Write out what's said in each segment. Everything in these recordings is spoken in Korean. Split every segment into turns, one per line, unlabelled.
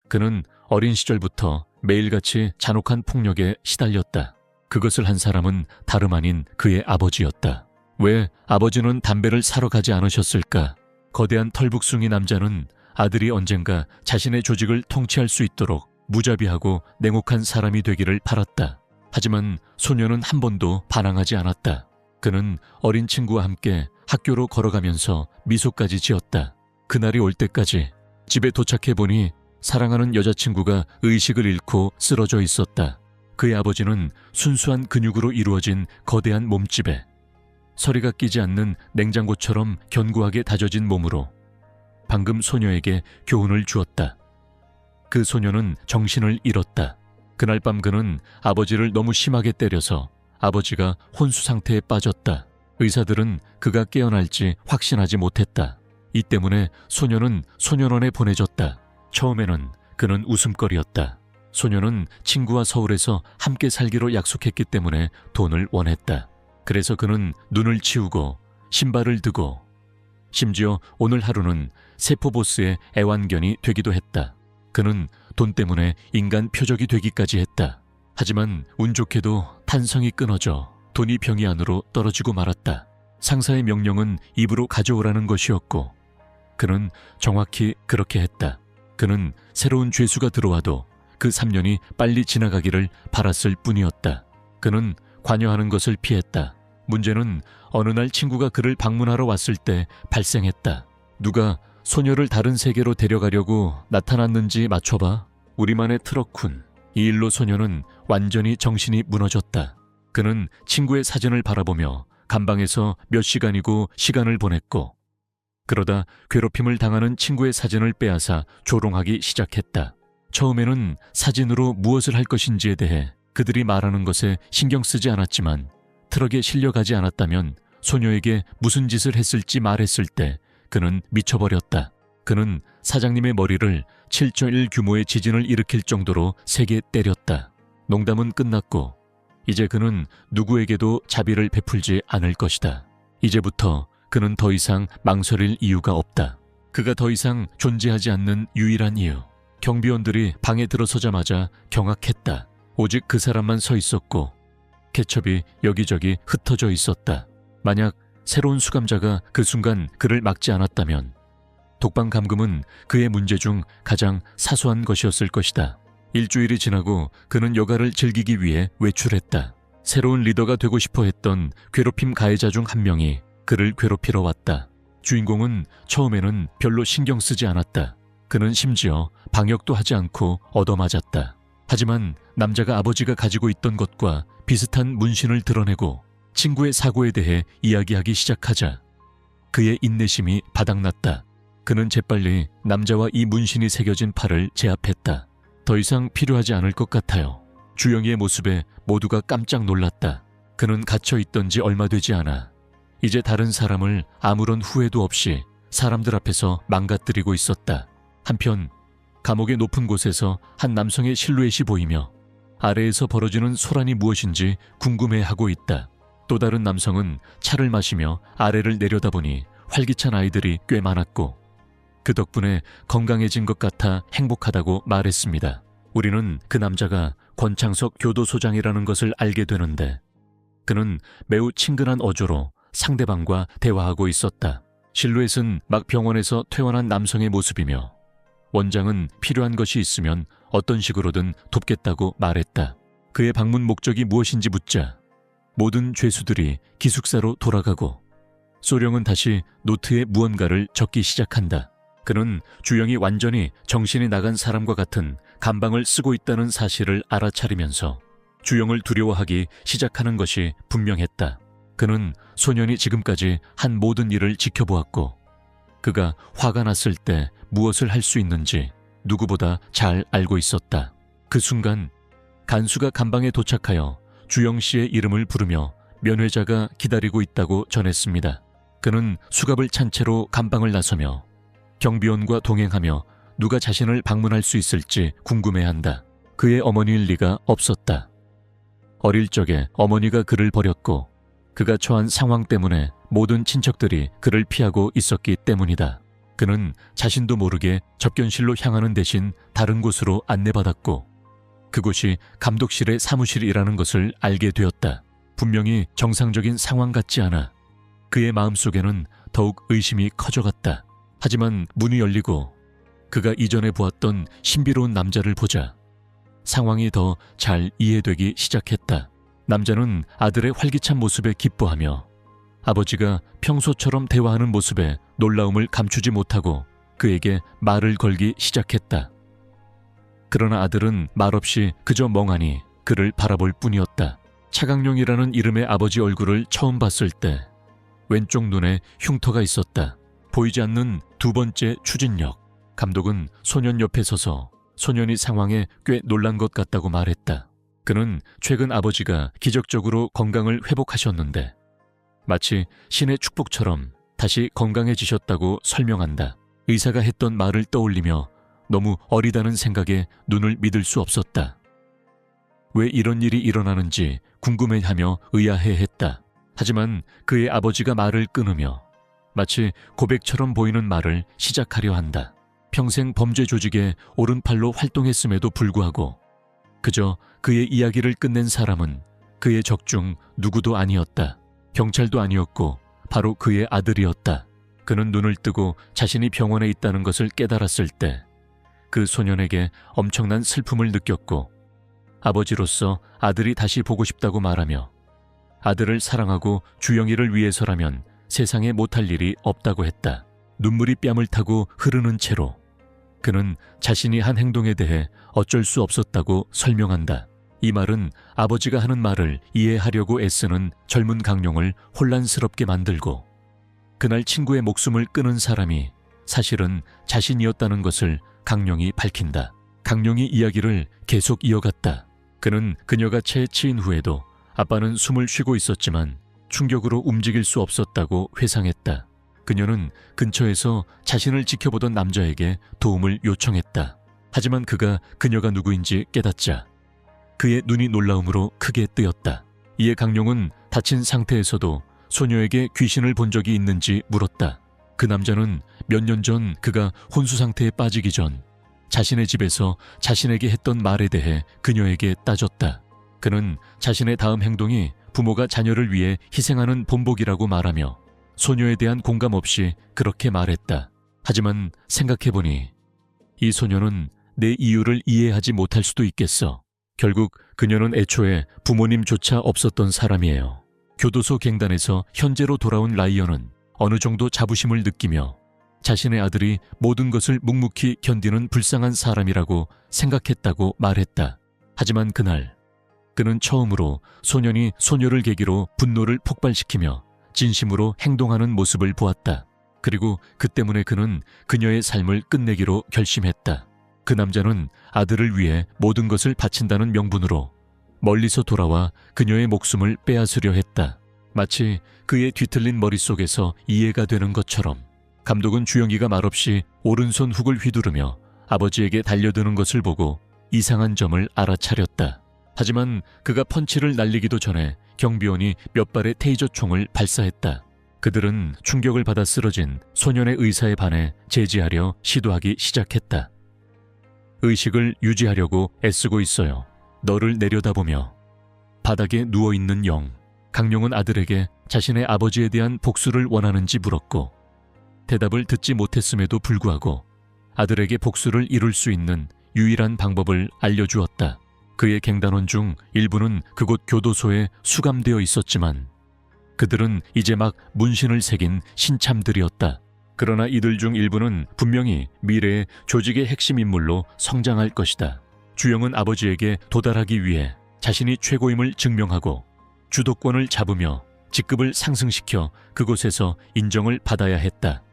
그는 어린 시절부터 매일같이 잔혹한 폭력에 시달렸다. 그것을 한 사람은 다름 아닌 그의 아버지였다. 왜 아버지는 담배를 사러 가지 않으셨을까? 거대한 털북숭이 남자는 아들이 언젠가 자신의 조직을 통치할 수 있도록 무자비하고 냉혹한 사람이 되기를 바랐다. 하지만 소녀는 한 번도 반항하지 않았다. 그는 어린 친구와 함께 학교로 걸어가면서 미소까지 지었다. 그날이 올 때까지 집에 도착해보니 사랑하는 여자친구가 의식을 잃고 쓰러져 있었다. 그의 아버지는 순수한 근육으로 이루어진 거대한 몸집에 서리가 끼지 않는 냉장고처럼 견고하게 다져진 몸으로 방금 소녀에게 교훈을 주었다. 그 소녀는 정신을 잃었다. 그날 밤 그는 아버지를 너무 심하게 때려서 아버지가 혼수 상태에 빠졌다. 의사들은 그가 깨어날지 확신하지 못했다. 이 때문에 소녀는 소년원에 보내졌다. 처음에는 그는 웃음거리였다. 소녀는 친구와 서울에서 함께 살기로 약속했기 때문에 돈을 원했다. 그래서 그는 눈을 치우고 신발을 드고 심지어 오늘 하루는 세포보스의 애완견이 되기도 했다. 그는 돈 때문에 인간 표적이 되기까지 했다. 하지만 운 좋게도 탄성이 끊어져 돈이 병이 안으로 떨어지고 말았다. 상사의 명령은 입으로 가져오라는 것이었고 그는 정확히 그렇게 했다. 그는 새로운 죄수가 들어와도 그 3년이 빨리 지나가기를 바랐을 뿐이었다. 그는 관여하는 것을 피했다. 문제는 어느 날 친구가 그를 방문하러 왔을 때 발생했다. 누가 소녀를 다른 세계로 데려가려고 나타났는지 맞춰봐. 우리만의 트럭군. 이 일로 소녀는 완전히 정신이 무너졌다. 그는 친구의 사진을 바라보며 감방에서 몇 시간이고 시간을 보냈고 그러다 괴롭힘을 당하는 친구의 사진을 빼앗아 조롱하기 시작했다. 처음에는 사진으로 무엇을 할 것인지에 대해 그들이 말하는 것에 신경 쓰지 않았지만 트럭에 실려가지 않았다면 소녀에게 무슨 짓을 했을지 말했을 때 그는 미쳐버렸다. 그는 사장님의 머리를 7.1 규모의 지진을 일으킬 정도로 세게 때렸다. 농담은 끝났고 이제 그는 누구에게도 자비를 베풀지 않을 것이다. 이제부터 그는 더 이상 망설일 이유가 없다. 그가 더 이상 존재하지 않는 유일한 이유. 경비원들이 방에 들어서자마자 경악했다. 오직 그 사람만 서 있었고 케첩이 여기저기 흩어져 있었다. 만약 새로운 수감자가 그 순간 그를 막지 않았다면 독방 감금은 그의 문제 중 가장 사소한 것이었을 것이다. 일주일이 지나고 그는 여가를 즐기기 위해 외출했다. 새로운 리더가 되고 싶어 했던 괴롭힘 가해자 중 한 명이 그를 괴롭히러 왔다. 주인공은 처음에는 별로 신경 쓰지 않았다. 그는 심지어 방역도 하지 않고 얻어맞았다. 하지만 남자가 아버지가 가지고 있던 것과 비슷한 문신을 드러내고 친구의 사고에 대해 이야기하기 시작하자 그의 인내심이 바닥났다. 그는 재빨리 남자와 이 문신이 새겨진 팔을 제압했다. 더 이상 필요하지 않을 것 같아요. 주영이의 모습에 모두가 깜짝 놀랐다. 그는 갇혀있던 지 얼마 되지 않아 이제 다른 사람을 아무런 후회도 없이 사람들 앞에서 망가뜨리고 있었다. 한편 감옥의 높은 곳에서 한 남성의 실루엣이 보이며 아래에서 벌어지는 소란이 무엇인지 궁금해하고 있다. 또 다른 남성은 차를 마시며 아래를 내려다보니 활기찬 아이들이 꽤 많았고 그 덕분에 건강해진 것 같아 행복하다고 말했습니다. 우리는 그 남자가 권창석 교도소장이라는 것을 알게 되는데 그는 매우 친근한 어조로 상대방과 대화하고 있었다. 실루엣은 막 병원에서 퇴원한 남성의 모습이며 원장은 필요한 것이 있으면 어떤 식으로든 돕겠다고 말했다. 그의 방문 목적이 무엇인지 묻자 모든 죄수들이 기숙사로 돌아가고 소령은 다시 노트에 무언가를 적기 시작한다. 그는 주영이 완전히 정신이 나간 사람과 같은 감방을 쓰고 있다는 사실을 알아차리면서 주영을 두려워하기 시작하는 것이 분명했다. 그는 소년이 지금까지 한 모든 일을 지켜보았고 그가 화가 났을 때 무엇을 할 수 있는지 누구보다 잘 알고 있었다. 그 순간 간수가 감방에 도착하여 주영 씨의 이름을 부르며 면회자가 기다리고 있다고 전했습니다. 그는 수갑을 찬 채로 감방을 나서며 경비원과 동행하며 누가 자신을 방문할 수 있을지 궁금해한다. 그의 어머니일 리가 없었다. 어릴 적에 어머니가 그를 버렸고 그가 처한 상황 때문에 모든 친척들이 그를 피하고 있었기 때문이다. 그는 자신도 모르게 접견실로 향하는 대신 다른 곳으로 안내받았고 그곳이 감독실의 사무실이라는 것을 알게 되었다. 분명히 정상적인 상황 같지 않아 그의 마음속에는 더욱 의심이 커져갔다. 하지만 문이 열리고 그가 이전에 보았던 신비로운 남자를 보자 상황이 더 잘 이해되기 시작했다. 남자는 아들의 활기찬 모습에 기뻐하며 아버지가 평소처럼 대화하는 모습에 놀라움을 감추지 못하고 그에게 말을 걸기 시작했다. 그러나 아들은 말없이 그저 멍하니 그를 바라볼 뿐이었다. 차강룡이라는 이름의 아버지 얼굴을 처음 봤을 때 왼쪽 눈에 흉터가 있었다. 보이지 않는 두 번째 추진력. 감독은 소년 옆에 서서 소년이 상황에 꽤 놀란 것 같다고 말했다. 그는 최근 아버지가 기적적으로 건강을 회복하셨는데 마치 신의 축복처럼 다시 건강해지셨다고 설명한다. 의사가 했던 말을 떠올리며 너무 어리다는 생각에 눈을 믿을 수 없었다. 왜 이런 일이 일어나는지 궁금해하며 의아해했다. 하지만 그의 아버지가 말을 끊으며 마치 고백처럼 보이는 말을 시작하려 한다. 평생 범죄 조직의 오른팔로 활동했음에도 불구하고 그저 그의 이야기를 끝낸 사람은 그의 적 중 누구도 아니었다. 경찰도 아니었고 바로 그의 아들이었다. 그는 눈을 뜨고 자신이 병원에 있다는 것을 깨달았을 때 그 소년에게 엄청난 슬픔을 느꼈고 아버지로서 아들이 다시 보고 싶다고 말하며 아들을 사랑하고 주영이를 위해서라면 세상에 못할 일이 없다고 했다. 눈물이 뺨을 타고 흐르는 채로 그는 자신이 한 행동에 대해 어쩔 수 없었다고 설명한다. 이 말은 아버지가 하는 말을 이해하려고 애쓰는 젊은 강룡을 혼란스럽게 만들고 그날 친구의 목숨을 끊은 사람이 사실은 자신이었다는 것을 강룡이 밝힌다. 강룡이 이야기를 계속 이어갔다. 그는 그녀가 채 치인 후에도 아빠는 숨을 쉬고 있었지만 충격으로 움직일 수 없었다고 회상했다. 그녀는 근처에서 자신을 지켜보던 남자에게 도움을 요청했다. 하지만 그녀가 누구인지 깨닫자 그의 눈이 놀라움으로 크게 뜨였다. 이에 강룡은 다친 상태에서도 소녀에게 귀신을 본 적이 있는지 물었다. 그 남자는 몇 년 전 그가 혼수 상태에 빠지기 전 자신의 집에서 자신에게 했던 말에 대해 그녀에게 따졌다. 그는 자신의 다음 행동이 부모가 자녀를 위해 희생하는 본보기라고 말하며 소녀에 대한 공감 없이 그렇게 말했다. 하지만 생각해보니 이 소녀는 내 이유를 이해하지 못할 수도 있겠어. 결국 그녀는 애초에 부모님조차 없었던 사람이에요. 교도소 갱단에서 현재로 돌아온 라이언은 어느 정도 자부심을 느끼며 자신의 아들이 모든 것을 묵묵히 견디는 불쌍한 사람이라고 생각했다고 말했다. 하지만 그날 그는 처음으로 소년이 소녀를 계기로 분노를 폭발시키며 진심으로 행동하는 모습을 보았다. 그리고 그 때문에 그는 그녀의 삶을 끝내기로 결심했다. 그 남자는 아들을 위해 모든 것을 바친다는 명분으로 멀리서 돌아와 그녀의 목숨을 빼앗으려 했다. 마치 그의 뒤틀린 머릿속에서 이해가 되는 것처럼 감독은 주영이가 말없이 오른손 훅을 휘두르며 아버지에게 달려드는 것을 보고 이상한 점을 알아차렸다. 하지만 그가 펀치를 날리기도 전에 경비원이 몇 발의 테이저 총을 발사했다. 그들은 충격을 받아 쓰러진 소년의 의사에 반해 제지하려 시도하기 시작했다. 의식을 유지하려고 애쓰고 있어요. 너를 내려다보며 바닥에 누워있는 영. 강룡은 아들에게 자신의 아버지에 대한 복수를 원하는지 물었고 대답을 듣지 못했음에도 불구하고 아들에게 복수를 이룰 수 있는 유일한 방법을 알려주었다. 그의 갱단원 중 일부는 그곳 교도소에 수감되어 있었지만 그들은 이제 막 문신을 새긴 신참들이었다. 그러나 이들 중 일부는 분명히 미래의 조직의 핵심 인물로 성장할 것이다. 주영은 아버지에게 도달하기 위해 자신이 최고임을 증명하고 주도권을 잡으며 직급을 상승시켜 그곳에서 인정을 받아야 했다.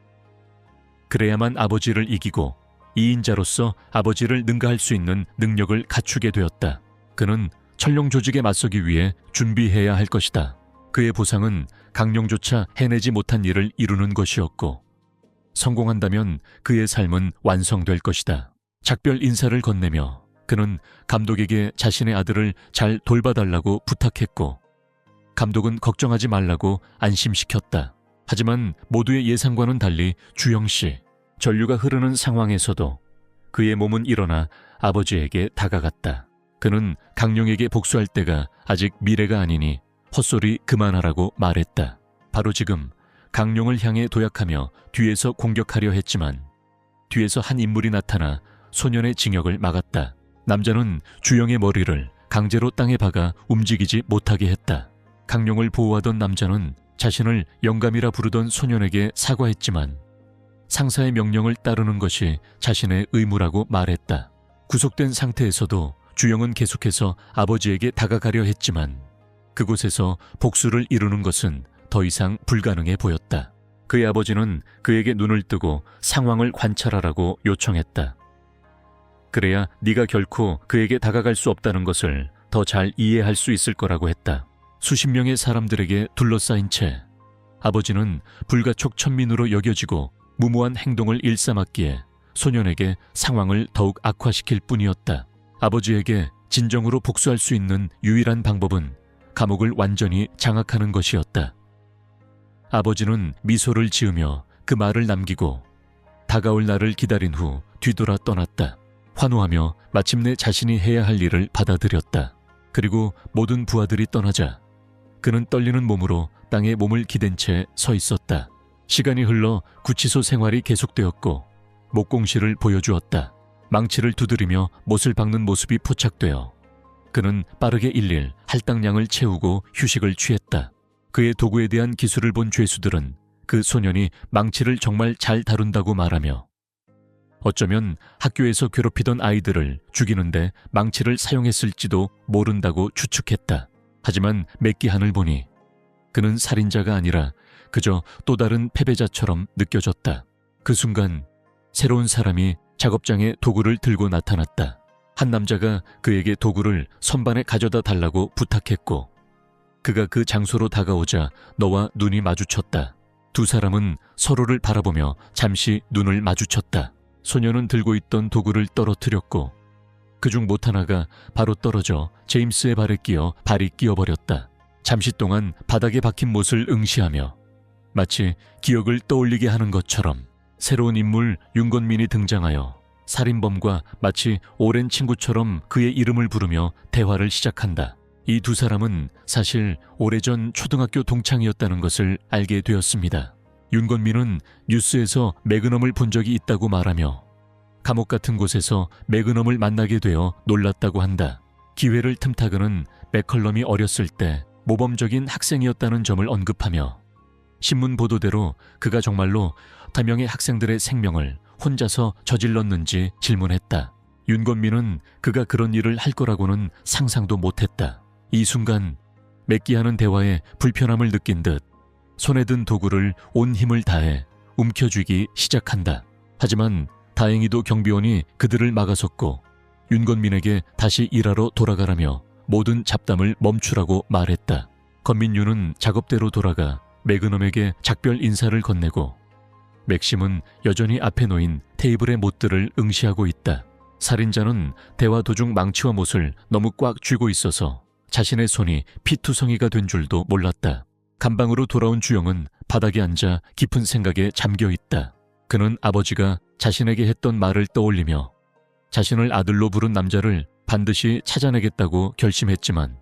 그래야만 아버지를 이기고 2인자로서 아버지를 능가할 수 있는 능력을 갖추게 되었다. 그는 천룡 조직에 맞서기 위해 준비해야 할 것이다. 그의 보상은 강룡조차 해내지 못한 일을 이루는 것이었고 성공한다면 그의 삶은 완성될 것이다. 작별 인사를 건네며 그는 감독에게 자신의 아들을 잘 돌봐달라고 부탁했고 감독은 걱정하지 말라고 안심시켰다. 하지만 모두의 예상과는 달리 주영씨, 전류가 흐르는 상황에서도 그의 몸은 일어나 아버지에게 다가갔다. 그는 강룡에게 복수할 때가 아직 미래가 아니니 헛소리 그만하라고 말했다. 바로 지금 강룡을 향해 도약하며 뒤에서 공격하려 했지만 뒤에서 한 인물이 나타나 소년의 징역을 막았다. 남자는 주영의 머리를 강제로 땅에 박아 움직이지 못하게 했다. 강룡을 보호하던 남자는 자신을 영감이라 부르던 소년에게 사과했지만 상사의 명령을 따르는 것이 자신의 의무라고 말했다. 구속된 상태에서도 주영은 계속해서 아버지에게 다가가려 했지만 그곳에서 복수를 이루는 것은 더 이상 불가능해 보였다. 그의 아버지는 그에게 눈을 뜨고 상황을 관찰하라고 요청했다. 그래야 네가 결코 그에게 다가갈 수 없다는 것을 더 잘 이해할 수 있을 거라고 했다. 수십 명의 사람들에게 둘러싸인 채 아버지는 불가촉 천민으로 여겨지고 무모한 행동을 일삼았기에 소년에게 상황을 더욱 악화시킬 뿐이었다. 아버지에게 진정으로 복수할 수 있는 유일한 방법은 감옥을 완전히 장악하는 것이었다. 아버지는 미소를 지으며 그 말을 남기고 다가올 날을 기다린 후 뒤돌아 떠났다. 환호하며 마침내 자신이 해야 할 일을 받아들였다. 그리고 모든 부하들이 떠나자 그는 떨리는 몸으로 땅에 몸을 기댄 채 서 있었다. 시간이 흘러 구치소 생활이 계속되었고 목공실을 보여주었다. 망치를 두드리며 못을 박는 모습이 포착되어 그는 빠르게 일일 할당량을 채우고 휴식을 취했다. 그의 도구에 대한 기술을 본 죄수들은 그 소년이 망치를 정말 잘 다룬다고 말하며 어쩌면 학교에서 괴롭히던 아이들을 죽이는데 망치를 사용했을지도 모른다고 추측했다. 하지만 맥기한을 보니 그는 살인자가 아니라 그저 또 다른 패배자처럼 느껴졌다. 그 순간 새로운 사람이 작업장에 도구를 들고 나타났다. 한 남자가 그에게 도구를 선반에 가져다 달라고 부탁했고 그가 그 장소로 다가오자 너와 눈이 마주쳤다. 두 사람은 서로를 바라보며 잠시 눈을 마주쳤다. 소년은 들고 있던 도구를 떨어뜨렸고 그중 못 하나가 바로 떨어져 제임스의 발에 끼어 발이 끼어버렸다. 잠시 동안 바닥에 박힌 못을 응시하며 마치 기억을 떠올리게 하는 것처럼 새로운 인물 윤건민이 등장하여 살인범과 마치 오랜 친구처럼 그의 이름을 부르며 대화를 시작한다. 이 두 사람은 사실 오래전 초등학교 동창이었다는 것을 알게 되었습니다. 윤건민은 뉴스에서 매그넘을 본 적이 있다고 말하며 감옥 같은 곳에서 매그넘을 만나게 되어 놀랐다고 한다. 기회를 틈타 그는 맥컬럼이 어렸을 때 모범적인 학생이었다는 점을 언급하며 신문 보도대로 그가 정말로 다명의 학생들의 생명을 혼자서 저질렀는지 질문했다. 윤건민은 그가 그런 일을 할 거라고는 상상도 못했다. 이 순간 맥기하는 대화에 불편함을 느낀 듯 손에 든 도구를 온 힘을 다해 움켜쥐기 시작한다. 하지만 다행히도 경비원이 그들을 막아섰고 윤건민에게 다시 일하러 돌아가라며 모든 잡담을 멈추라고 말했다. 건민유는 작업대로 돌아가 매그넘에게 작별 인사를 건네고 맥심은 여전히 앞에 놓인 테이블의 못들을 응시하고 있다. 살인자는 대화 도중 망치와 못을 너무 꽉 쥐고 있어서 자신의 손이 피투성이가 된 줄도 몰랐다. 감방으로 돌아온 주영은 바닥에 앉아 깊은 생각에 잠겨 있다. 그는 아버지가 자신에게 했던 말을 떠올리며 자신을 아들로 부른 남자를 반드시 찾아내겠다고 결심했지만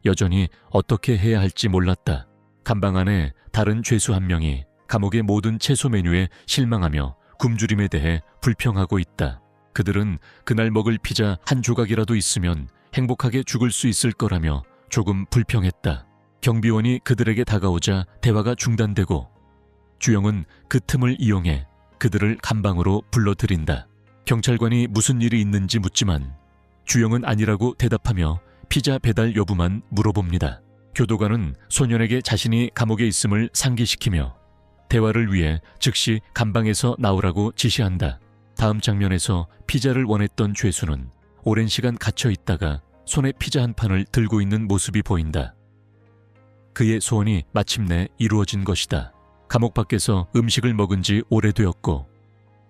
여전히 어떻게 해야 할지 몰랐다. 감방 안에 다른 죄수 한 명이 감옥의 모든 채소 메뉴에 실망하며 굶주림에 대해 불평하고 있다. 그들은 그날 먹을 피자 한 조각이라도 있으면 행복하게 죽을 수 있을 거라며 조금 불평했다. 경비원이 그들에게 다가오자 대화가 중단되고 주영은 그 틈을 이용해 그들을 감방으로 불러들인다. 경찰관이 무슨 일이 있는지 묻지만 주영은 아니라고 대답하며 피자 배달 여부만 물어봅니다. 교도관은 소년에게 자신이 감옥에 있음을 상기시키며 대화를 위해 즉시 감방에서 나오라고 지시한다. 다음 장면에서 피자를 원했던 죄수는 오랜 시간 갇혀 있다가 손에 피자 한 판을 들고 있는 모습이 보인다. 그의 소원이 마침내 이루어진 것이다. 감옥 밖에서 음식을 먹은 지 오래되었고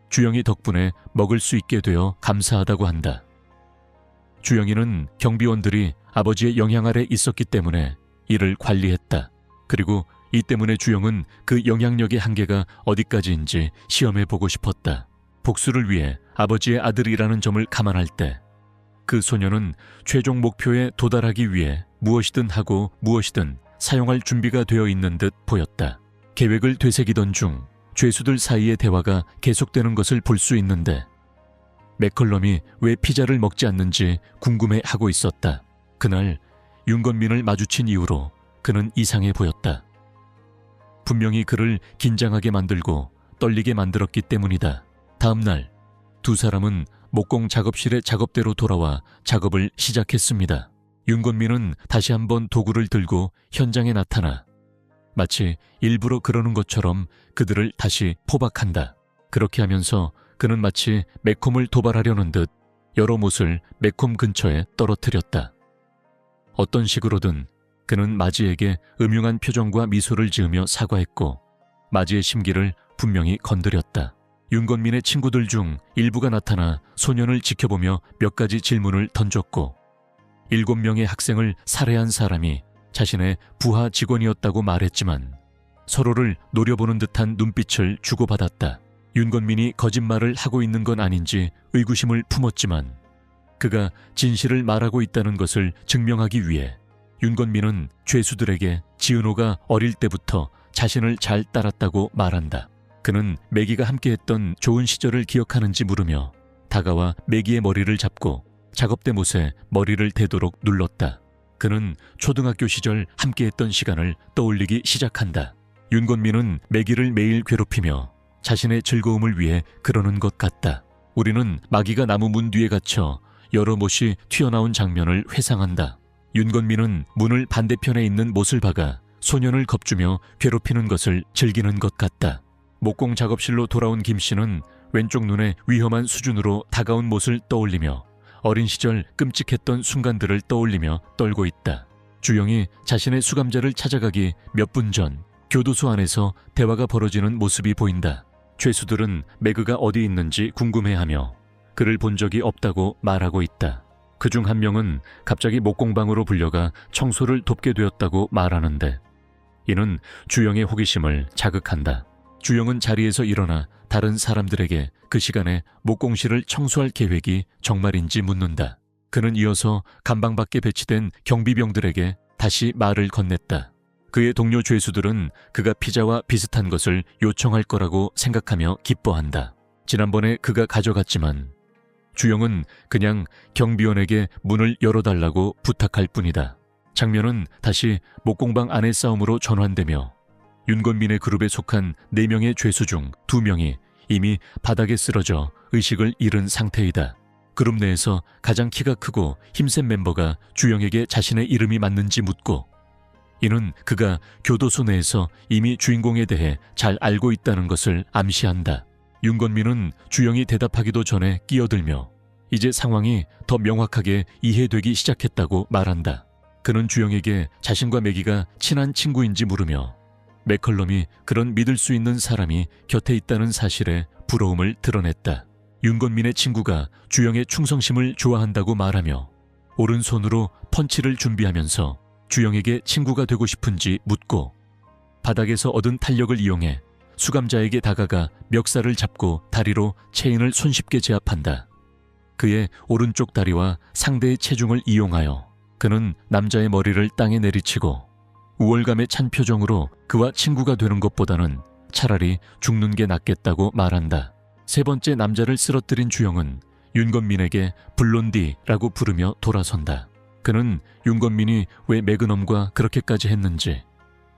주영이 덕분에 먹을 수 있게 되어 감사하다고 한다. 주영이는 경비원들이 아버지의 영향 아래 있었기 때문에 이를 관리했다. 그리고 이 때문에 주영은 그 영향력의 한계가 어디까지인지 시험해보고 싶었다. 복수를 위해 아버지의 아들이라는 점을 감안할 때 그 소녀는 최종 목표에 도달하기 위해 무엇이든 하고 무엇이든 사용할 준비가 되어 있는 듯 보였다. 계획을 되새기던 중 죄수들 사이의 대화가 계속되는 것을 볼 수 있는데 맥컬럼이 왜 피자를 먹지 않는지 궁금해하고 있었다. 그날 윤건민을 마주친 이후로 그는 이상해 보였다. 분명히 그를 긴장하게 만들고 떨리게 만들었기 때문이다. 다음 날 두 사람은 목공 작업실의 작업대로 돌아와 작업을 시작했습니다. 윤건민은 다시 한번 도구를 들고 현장에 나타나 마치 일부러 그러는 것처럼 그들을 다시 포박한다. 그렇게 하면서 그는 마치 매콤을 도발하려는 듯 여러 못을 매콤 근처에 떨어뜨렸다. 어떤 식으로든 그는 마지에게 음흉한 표정과 미소를 지으며 사과했고 마지의 심기를 분명히 건드렸다. 윤건민의 친구들 중 일부가 나타나 소년을 지켜보며 몇 가지 질문을 던졌고 7명의 학생을 살해한 사람이 자신의 부하 직원이었다고 말했지만 서로를 노려보는 듯한 눈빛을 주고받았다. 윤건민이 거짓말을 하고 있는 건 아닌지 의구심을 품었지만 그가 진실을 말하고 있다는 것을 증명하기 위해 윤건민은 죄수들에게 지은호가 어릴 때부터 자신을 잘 따랐다고 말한다. 그는 매기가 함께했던 좋은 시절을 기억하는지 물으며 다가와 매기의 머리를 잡고 작업대 못에 머리를 대도록 눌렀다. 그는 초등학교 시절 함께했던 시간을 떠올리기 시작한다. 윤건민은 매기를 매일 괴롭히며 자신의 즐거움을 위해 그러는 것 같다. 우리는 마기가 나무 문 뒤에 갇혀 여러 못이 튀어나온 장면을 회상한다. 윤건민은 문을 반대편에 있는 못을 박아 소년을 겁주며 괴롭히는 것을 즐기는 것 같다. 목공 작업실로 돌아온 김 씨는 왼쪽 눈에 위험한 수준으로 다가온 못을 떠올리며 어린 시절 끔찍했던 순간들을 떠올리며 떨고 있다. 주영이 자신의 수감자를 찾아가기 몇 분 전 교도소 안에서 대화가 벌어지는 모습이 보인다. 죄수들은 매그가 어디 있는지 궁금해하며 그를 본 적이 없다고 말하고 있다. 그중 한 명은 갑자기 목공방으로 불려가 청소를 돕게 되었다고 말하는데 이는 주영의 호기심을 자극한다. 주영은 자리에서 일어나 다른 사람들에게 그 시간에 목공실을 청소할 계획이 정말인지 묻는다. 그는 이어서 감방 밖에 배치된 경비병들에게 다시 말을 건넸다. 그의 동료 죄수들은 그가 피자와 비슷한 것을 요청할 거라고 생각하며 기뻐한다. 지난번에 그가 가져갔지만 주영은 그냥 경비원에게 문을 열어달라고 부탁할 뿐이다. 장면은 다시 목공방 안의 싸움으로 전환되며 윤건민의 그룹에 속한 4명의 죄수 중 2명이 이미 바닥에 쓰러져 의식을 잃은 상태이다. 그룹 내에서 가장 키가 크고 힘센 멤버가 주영에게 자신의 이름이 맞는지 묻고 이는 그가 교도소 내에서 이미 주인공에 대해 잘 알고 있다는 것을 암시한다. 윤건민은 주영이 대답하기도 전에 끼어들며 이제 상황이 더 명확하게 이해되기 시작했다고 말한다. 그는 주영에게 자신과 매기가 친한 친구인지 물으며 맥컬럼이 그런 믿을 수 있는 사람이 곁에 있다는 사실에 부러움을 드러냈다. 윤건민의 친구가 주영의 충성심을 좋아한다고 말하며 오른손으로 펀치를 준비하면서 주영에게 친구가 되고 싶은지 묻고 바닥에서 얻은 탄력을 이용해 수감자에게 다가가 멱살을 잡고 다리로 체인을 손쉽게 제압한다. 그의 오른쪽 다리와 상대의 체중을 이용하여 그는 남자의 머리를 땅에 내리치고 우월감에 찬 표정으로 그와 친구가 되는 것보다는 차라리 죽는 게 낫겠다고 말한다. 세 번째 남자를 쓰러뜨린 주영은 윤건민에게 블론디라고 부르며 돌아선다. 그는 윤건민이 왜 매그넘과 그렇게까지 했는지,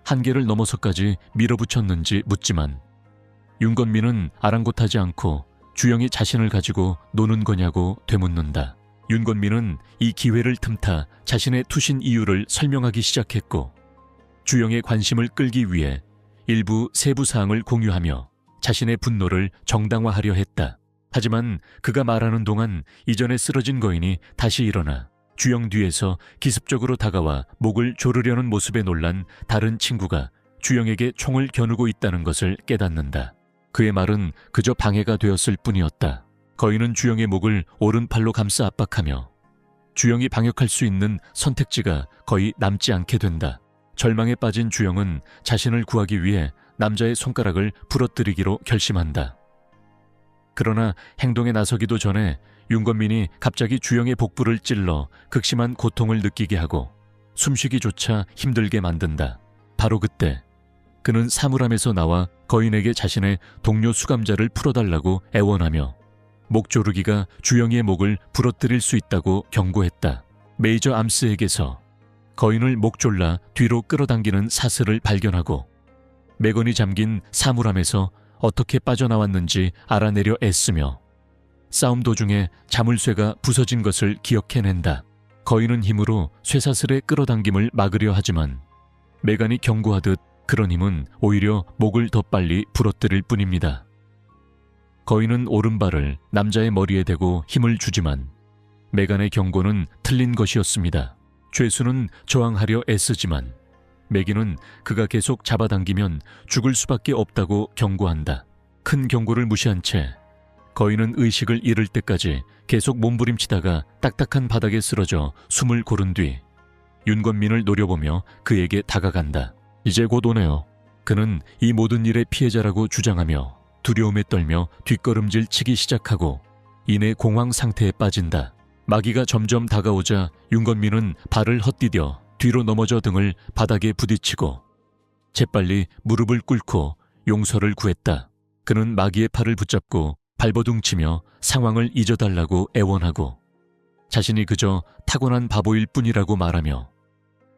한계를 넘어서까지 밀어붙였는지 묻지만 윤건민은 아랑곳하지 않고 주영이 자신을 가지고 노는 거냐고 되묻는다. 윤건민은 이 기회를 틈타 자신의 투신 이유를 설명하기 시작했고 주영의 관심을 끌기 위해 일부 세부 사항을 공유하며 자신의 분노를 정당화하려 했다. 하지만 그가 말하는 동안 이전에 쓰러진 거인이 다시 일어나 주영 뒤에서 기습적으로 다가와 목을 조르려는 모습에 놀란 다른 친구가 주영에게 총을 겨누고 있다는 것을 깨닫는다. 그의 말은 그저 방해가 되었을 뿐이었다. 거인은 주영의 목을 오른팔로 감싸 압박하며 주영이 방역할 수 있는 선택지가 거의 남지 않게 된다. 절망에 빠진 주영은 자신을 구하기 위해 남자의 손가락을 부러뜨리기로 결심한다. 그러나 행동에 나서기도 전에 윤건민이 갑자기 주영의 복부를 찔러 극심한 고통을 느끼게 하고 숨쉬기조차 힘들게 만든다. 바로 그때 그는 사물함에서 나와 거인에게 자신의 동료 수감자를 풀어달라고 애원하며 목조르기가 주영이의 목을 부러뜨릴 수 있다고 경고했다. 메이저 암스에게서 거인을 목 졸라 뒤로 끌어당기는 사슬을 발견하고 매건이 잠긴 사물함에서 어떻게 빠져나왔는지 알아내려 애쓰며 싸움 도중에 자물쇠가 부서진 것을 기억해낸다. 거인은 힘으로 쇠사슬의 끌어당김을 막으려 하지만 메간이 경고하듯 그런 힘은 오히려 목을 더 빨리 부러뜨릴 뿐입니다. 거인은 오른발을 남자의 머리에 대고 힘을 주지만 메간의 경고는 틀린 것이었습니다. 죄수는 저항하려 애쓰지만 매기는 그가 계속 잡아당기면 죽을 수밖에 없다고 경고한다. 큰 경고를 무시한 채 거인은 의식을 잃을 때까지 계속 몸부림치다가 딱딱한 바닥에 쓰러져 숨을 고른 뒤 윤건민을 노려보며 그에게 다가간다. 이제 곧 오네요. 그는 이 모든 일의 피해자라고 주장하며 두려움에 떨며 뒷걸음질 치기 시작하고 이내 공황 상태에 빠진다. 마귀가 점점 다가오자 윤건민은 발을 헛디뎌 뒤로 넘어져 등을 바닥에 부딪히고 재빨리 무릎을 꿇고 용서를 구했다. 그는 마귀의 팔을 붙잡고 발버둥치며 상황을 잊어달라고 애원하고 자신이 그저 타고난 바보일 뿐이라고 말하며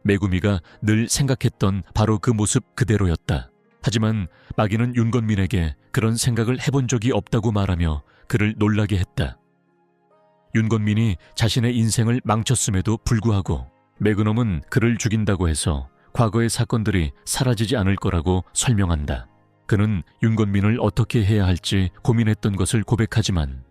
메구미가 늘 생각했던 바로 그 모습 그대로였다. 하지만 마귀는 윤건민에게 그런 생각을 해본 적이 없다고 말하며 그를 놀라게 했다. 윤건민이 자신의 인생을 망쳤음에도 불구하고 매그넘은 그를 죽인다고 해서 과거의 사건들이 사라지지 않을 거라고 설명한다. 그는 윤건민을 어떻게 해야 할지 고민했던 것을 고백하지만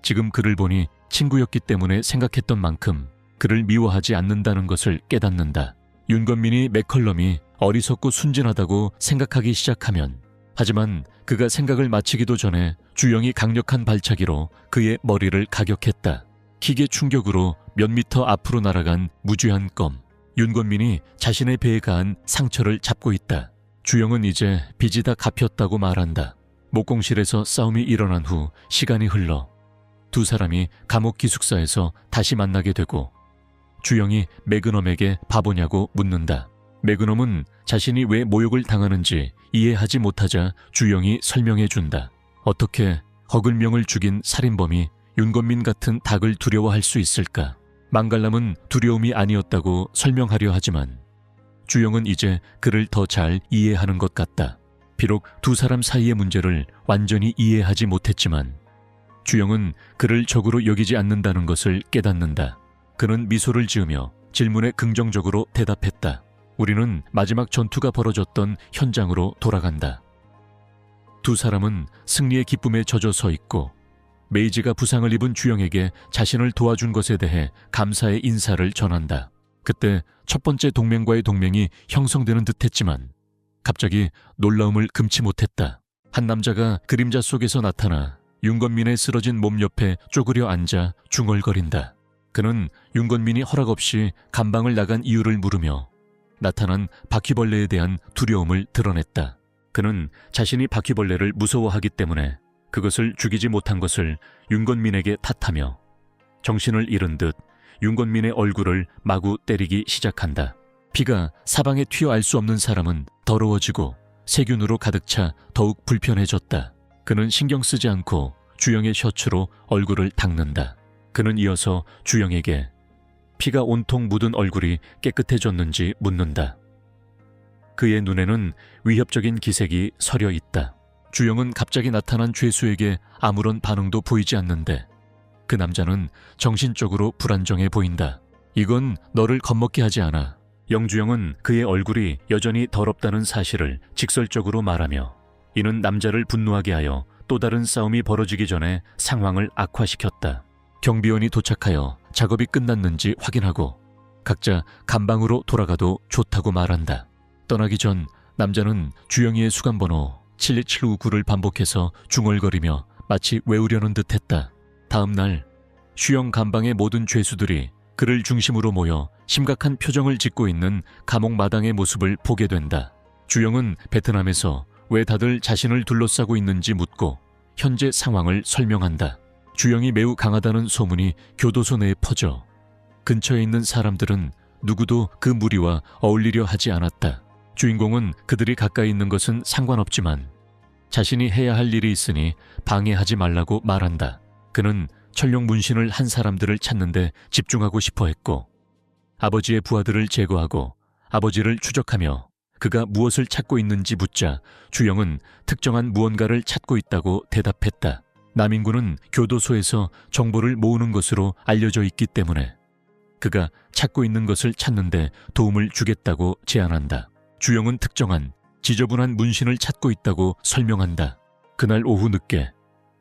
지금 그를 보니 친구였기 때문에 생각했던 만큼 그를 미워하지 않는다는 것을 깨닫는다. 윤건민이 맥컬럼이 어리석고 순진하다고 생각하기 시작하면 하지만 그가 생각을 마치기도 전에 주영이 강력한 발차기로 그의 머리를 가격했다. 킥의 충격으로 몇 미터 앞으로 날아간 무죄한 껌. 윤건민이 자신의 배에 가한 상처를 잡고 있다. 주영은 이제 빚이 다 갚였다고 말한다. 목공실에서 싸움이 일어난 후 시간이 흘러 두 사람이 감옥 기숙사에서 다시 만나게 되고 주영이 매그넘에게 바보냐고 묻는다. 매그넘은 자신이 왜 모욕을 당하는지 이해하지 못하자 주영이 설명해준다. 어떻게 허글명을 죽인 살인범이 윤건민 같은 닭을 두려워할 수 있을까? 망갈람은 두려움이 아니었다고 설명하려 하지만 주영은 이제 그를 더 잘 이해하는 것 같다. 비록 두 사람 사이의 문제를 완전히 이해하지 못했지만 주영은 그를 적으로 여기지 않는다는 것을 깨닫는다. 그는 미소를 지으며 질문에 긍정적으로 대답했다. 우리는 마지막 전투가 벌어졌던 현장으로 돌아간다. 두 사람은 승리의 기쁨에 젖어 서 있고 메이지가 부상을 입은 주영에게 자신을 도와준 것에 대해 감사의 인사를 전한다. 그때 첫 번째 동맹과의 동맹이 형성되는 듯했지만 갑자기 놀라움을 금치 못했다. 한 남자가 그림자 속에서 나타나 윤건민의 쓰러진 몸 옆에 쪼그려 앉아 중얼거린다. 그는 윤건민이 허락 없이 감방을 나간 이유를 물으며 나타난 바퀴벌레에 대한 두려움을 드러냈다. 그는 자신이 바퀴벌레를 무서워하기 때문에 그것을 죽이지 못한 것을 윤건민에게 탓하며 정신을 잃은 듯 윤건민의 얼굴을 마구 때리기 시작한다. 피가 사방에 튀어 알 수 없는 사람은 더러워지고 세균으로 가득 차 더욱 불편해졌다. 그는 신경 쓰지 않고 주영의 셔츠로 얼굴을 닦는다. 그는 이어서 주영에게 피가 온통 묻은 얼굴이 깨끗해졌는지 묻는다. 그의 눈에는 위협적인 기색이 서려 있다. 주영은 갑자기 나타난 죄수에게 아무런 반응도 보이지 않는데 그 남자는 정신적으로 불안정해 보인다. 이건 너를 겁먹게 하지 않아. 영주영은 그의 얼굴이 여전히 더럽다는 사실을 직설적으로 말하며 이는 남자를 분노하게 하여 또 다른 싸움이 벌어지기 전에 상황을 악화시켰다. 경비원이 도착하여 작업이 끝났는지 확인하고 각자 감방으로 돌아가도 좋다고 말한다. 떠나기 전 남자는 주영이의 수감번호 72759를 반복해서 중얼거리며 마치 외우려는 듯했다. 다음 날 슈영 감방의 모든 죄수들이 그를 중심으로 모여 심각한 표정을 짓고 있는 감옥 마당의 모습을 보게 된다. 주영은 베트남에서 왜 다들 자신을 둘러싸고 있는지 묻고 현재 상황을 설명한다. 주영이 매우 강하다는 소문이 교도소 내에 퍼져 근처에 있는 사람들은 누구도 그 무리와 어울리려 하지 않았다. 주인공은 그들이 가까이 있는 것은 상관없지만 자신이 해야 할 일이 있으니 방해하지 말라고 말한다. 그는 철룡 문신을 한 사람들을 찾는데 집중하고 싶어 했고 아버지의 부하들을 제거하고 아버지를 추적하며 그가 무엇을 찾고 있는지 묻자 주영은 특정한 무언가를 찾고 있다고 대답했다. 남인구는 교도소에서 정보를 모으는 것으로 알려져 있기 때문에 그가 찾고 있는 것을 찾는데 도움을 주겠다고 제안한다. 주영은 특정한 지저분한 문신을 찾고 있다고 설명한다. 그날 오후 늦게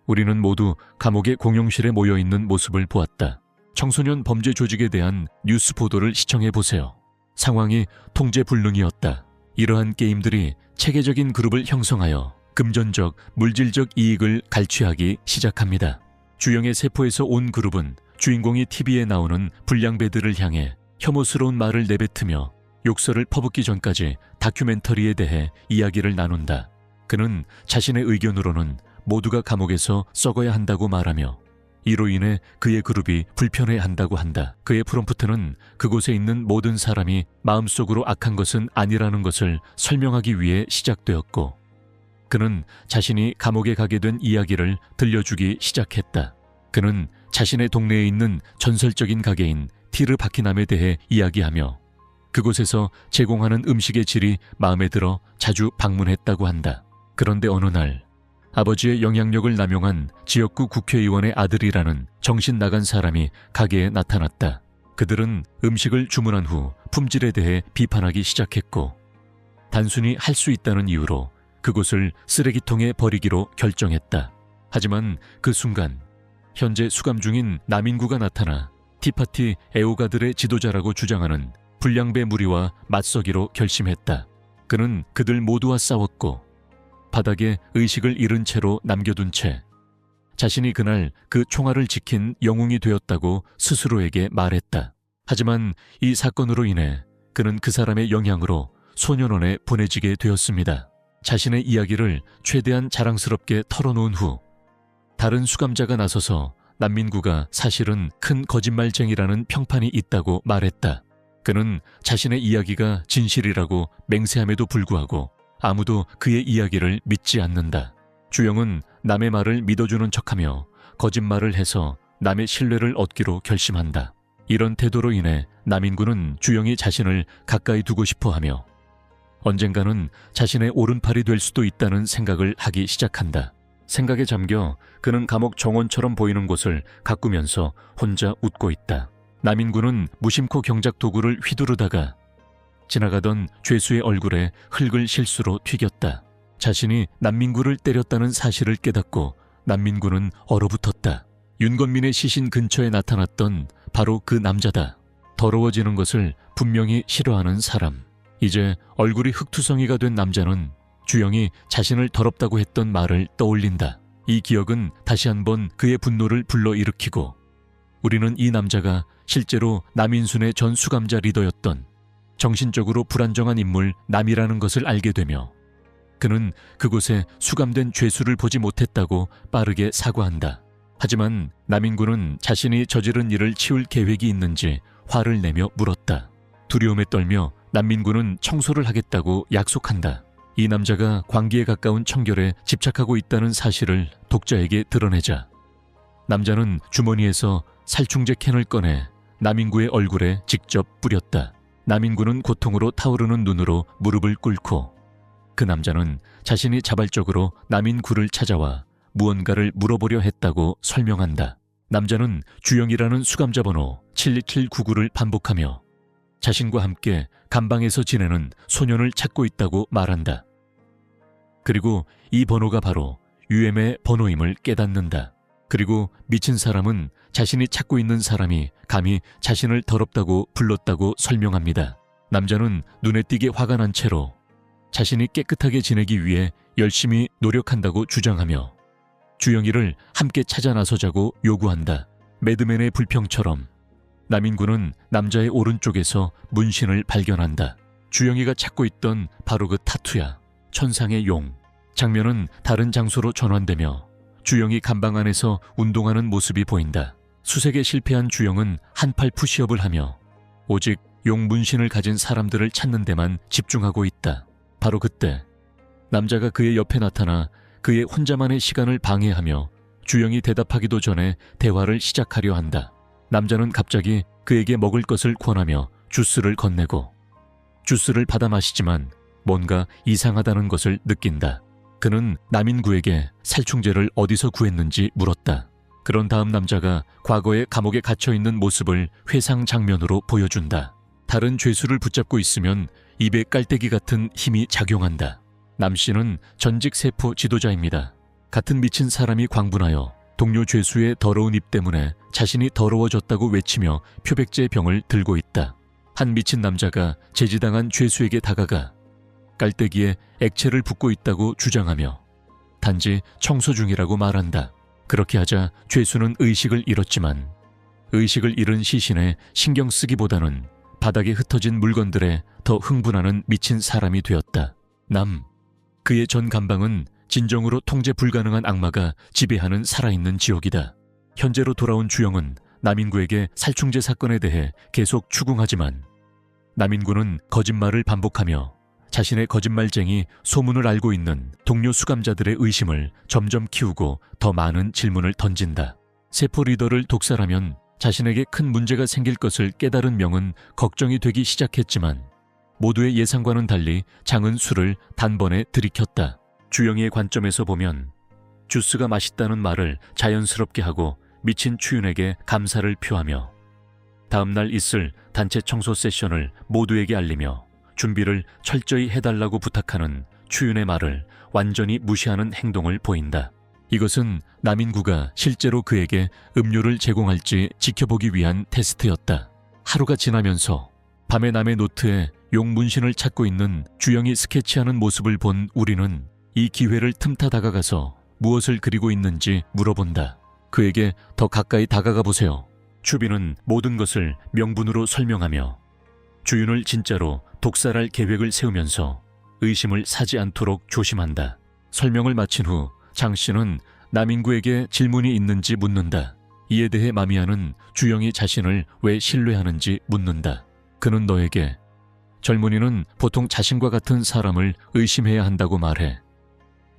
우리는 모두 감옥의 공용실에 모여있는 모습을 보았다. 청소년 범죄 조직에 대한 뉴스 보도를 시청해보세요. 상황이 통제불능이었다. 이러한 게임들이 체계적인 그룹을 형성하여 금전적, 물질적 이익을 갈취하기 시작합니다. 주영의 세포에서 온 그룹은 주인공이 TV에 나오는 불량배들을 향해 혐오스러운 말을 내뱉으며 욕설을 퍼붓기 전까지 다큐멘터리에 대해 이야기를 나눈다. 그는 자신의 의견으로는 모두가 감옥에서 썩어야 한다고 말하며 이로 인해 그의 그룹이 불편해한다고 한다. 그의 프롬프트는 그곳에 있는 모든 사람이 마음속으로 악한 것은 아니라는 것을 설명하기 위해 시작되었고 그는 자신이 감옥에 가게 된 이야기를 들려주기 시작했다. 그는 자신의 동네에 있는 전설적인 가게인 티르 바키남에 대해 이야기하며 그곳에서 제공하는 음식의 질이 마음에 들어 자주 방문했다고 한다. 그런데 어느 날 아버지의 영향력을 남용한 지역구 국회의원의 아들이라는 정신 나간 사람이 가게에 나타났다. 그들은 음식을 주문한 후 품질에 대해 비판하기 시작했고 단순히 할 수 있다는 이유로 그곳을 쓰레기통에 버리기로 결정했다. 하지만 그 순간 현재 수감 중인 남인구가 나타나 티파티 애호가들의 지도자라고 주장하는 불량배 무리와 맞서기로 결심했다. 그는 그들 모두와 싸웠고 바닥에 의식을 잃은 채로 남겨둔 채 자신이 그날 그 총알을 지킨 영웅이 되었다고 스스로에게 말했다. 하지만 이 사건으로 인해 그는 그 사람의 영향으로 소년원에 보내지게 되었습니다. 자신의 이야기를 최대한 자랑스럽게 털어놓은 후 다른 수감자가 나서서 남민구가 사실은 큰 거짓말쟁이라는 평판이 있다고 말했다. 그는 자신의 이야기가 진실이라고 맹세함에도 불구하고 아무도 그의 이야기를 믿지 않는다. 주영은 남의 말을 믿어주는 척하며 거짓말을 해서 남의 신뢰를 얻기로 결심한다. 이런 태도로 인해 남인구는 주영이 자신을 가까이 두고 싶어하며 언젠가는 자신의 오른팔이 될 수도 있다는 생각을 하기 시작한다. 생각에 잠겨 그는 감옥 정원처럼 보이는 곳을 가꾸면서 혼자 웃고 있다. 남인구는 무심코 경작 도구를 휘두르다가 지나가던 죄수의 얼굴에 흙을 실수로 튀겼다. 자신이 남민구를 때렸다는 사실을 깨닫고 남민구는 얼어붙었다. 윤건민의 시신 근처에 나타났던 바로 그 남자다. 더러워지는 것을 분명히 싫어하는 사람. 이제 얼굴이 흙투성이가 된 남자는 주영이 자신을 더럽다고 했던 말을 떠올린다. 이 기억은 다시 한번 그의 분노를 불러일으키고 우리는 이 남자가 실제로 남인순의 전 수감자 리더였던 정신적으로 불안정한 인물 남이라는 것을 알게 되며 그는 그곳에 수감된 죄수를 보지 못했다고 빠르게 사과한다. 하지만 남인구는 자신이 저지른 일을 치울 계획이 있는지 화를 내며 물었다. 두려움에 떨며 남민구는 청소를 하겠다고 약속한다. 이 남자가 광기에 가까운 청결에 집착하고 있다는 사실을 독자에게 드러내자 남자는 주머니에서 살충제 캔을 꺼내 남인구의 얼굴에 직접 뿌렸다. 남인구는 고통으로 타오르는 눈으로 무릎을 꿇고 그 남자는 자신이 자발적으로 남인구를 찾아와 무언가를 물어보려 했다고 설명한다. 남자는 주영이라는 수감자 번호 72799를 반복하며 자신과 함께 감방에서 지내는 소년을 찾고 있다고 말한다. 그리고 이 번호가 바로 UM의 번호임을 깨닫는다. 그리고 미친 사람은 자신이 찾고 있는 사람이 감히 자신을 더럽다고 불렀다고 설명합니다. 남자는 눈에 띄게 화가 난 채로 자신이 깨끗하게 지내기 위해 열심히 노력한다고 주장하며 주영이를 함께 찾아 나서자고 요구한다. 매드맨의 불평처럼 남인구는 남자의 오른쪽에서 문신을 발견한다. 주영이가 찾고 있던 바로 그 타투야. 천상의 용. 장면은 다른 장소로 전환되며 주영이 감방 안에서 운동하는 모습이 보인다. 수색에 실패한 주영은 한팔 푸시업을 하며 오직 용 문신을 가진 사람들을 찾는 데만 집중하고 있다. 바로 그때 남자가 그의 옆에 나타나 그의 혼자만의 시간을 방해하며 주영이 대답하기도 전에 대화를 시작하려 한다. 남자는 갑자기 그에게 먹을 것을 권하며 주스를 건네고 주스를 받아 마시지만 뭔가 이상하다는 것을 느낀다. 그는 남인구에게 살충제를 어디서 구했는지 물었다. 그런 다음 남자가 과거에 감옥에 갇혀있는 모습을 회상 장면으로 보여준다. 다른 죄수를 붙잡고 있으면 입에 깔때기 같은 힘이 작용한다. 남씨는 전직 세포 지도자입니다. 같은 미친 사람이 광분하여 동료 죄수의 더러운 입 때문에 자신이 더러워졌다고 외치며 표백제 병을 들고 있다. 한 미친 남자가 제지당한 죄수에게 다가가 깔때기에 액체를 붓고 있다고 주장하며 단지 청소 중이라고 말한다. 그렇게 하자 죄수는 의식을 잃었지만 의식을 잃은 시신에 신경 쓰기보다는 바닥에 흩어진 물건들에 더 흥분하는 미친 사람이 되었다. 그의 전 감방은 진정으로 통제 불가능한 악마가 지배하는 살아있는 지옥이다. 현재로 돌아온 주영은 남인구에게 살충제 사건에 대해 계속 추궁하지만 남인구는 거짓말을 반복하며 자신의 거짓말쟁이 소문을 알고 있는 동료 수감자들의 의심을 점점 키우고 더 많은 질문을 던진다. 세포 리더를 독살하면 자신에게 큰 문제가 생길 것을 깨달은 명은 걱정이 되기 시작했지만 모두의 예상과는 달리 작은 술을 단번에 들이켰다. 주영이의 관점에서 보면 주스가 맛있다는 말을 자연스럽게 하고 미친 추윤에게 감사를 표하며 다음날 있을 단체 청소 세션을 모두에게 알리며 준비를 철저히 해달라고 부탁하는 추윤의 말을 완전히 무시하는 행동을 보인다. 이것은 남인구가 실제로 그에게 음료를 제공할지 지켜보기 위한 테스트였다. 하루가 지나면서 밤에 남의 노트에 용 문신을 찾고 있는 주영이 스케치하는 모습을 본 우리는 이 기회를 틈타 다가가서 무엇을 그리고 있는지 물어본다. 그에게 더 가까이 다가가 보세요. 추비는 모든 것을 명분으로 설명하며 주윤을 진짜로 독살할 계획을 세우면서 의심을 사지 않도록 조심한다. 설명을 마친 후 장 씨는 남인구에게 질문이 있는지 묻는다. 이에 대해 마미아는 주영이 자신을 왜 신뢰하는지 묻는다. 그는 너에게 젊은이는 보통 자신과 같은 사람을 의심해야 한다고 말해.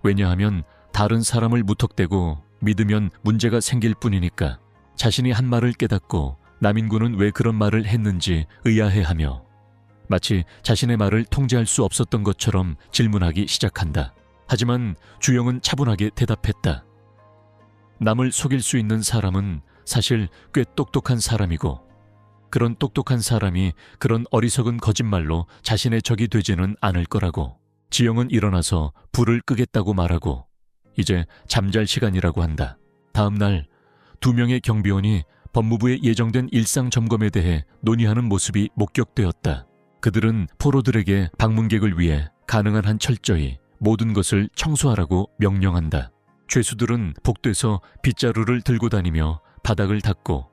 왜냐하면 다른 사람을 무턱대고 믿으면 문제가 생길 뿐이니까. 자신이 한 말을 깨닫고 남인구는 왜 그런 말을 했는지 의아해하며 마치 자신의 말을 통제할 수 없었던 것처럼 질문하기 시작한다. 하지만 주영은 차분하게 대답했다. 남을 속일 수 있는 사람은 사실 꽤 똑똑한 사람이고 그런 똑똑한 사람이 그런 어리석은 거짓말로 자신의 적이 되지는 않을 거라고. 지영은 일어나서 불을 끄겠다고 말하고 이제 잠잘 시간이라고 한다. 다음 날 2명의 경비원이 법무부에 예정된 일상 점검에 대해 논의하는 모습이 목격되었다. 그들은 포로들에게 방문객을 위해 가능한 한 철저히 모든 것을 청소하라고 명령한다. 죄수들은 복도에서 빗자루를 들고 다니며 바닥을 닦고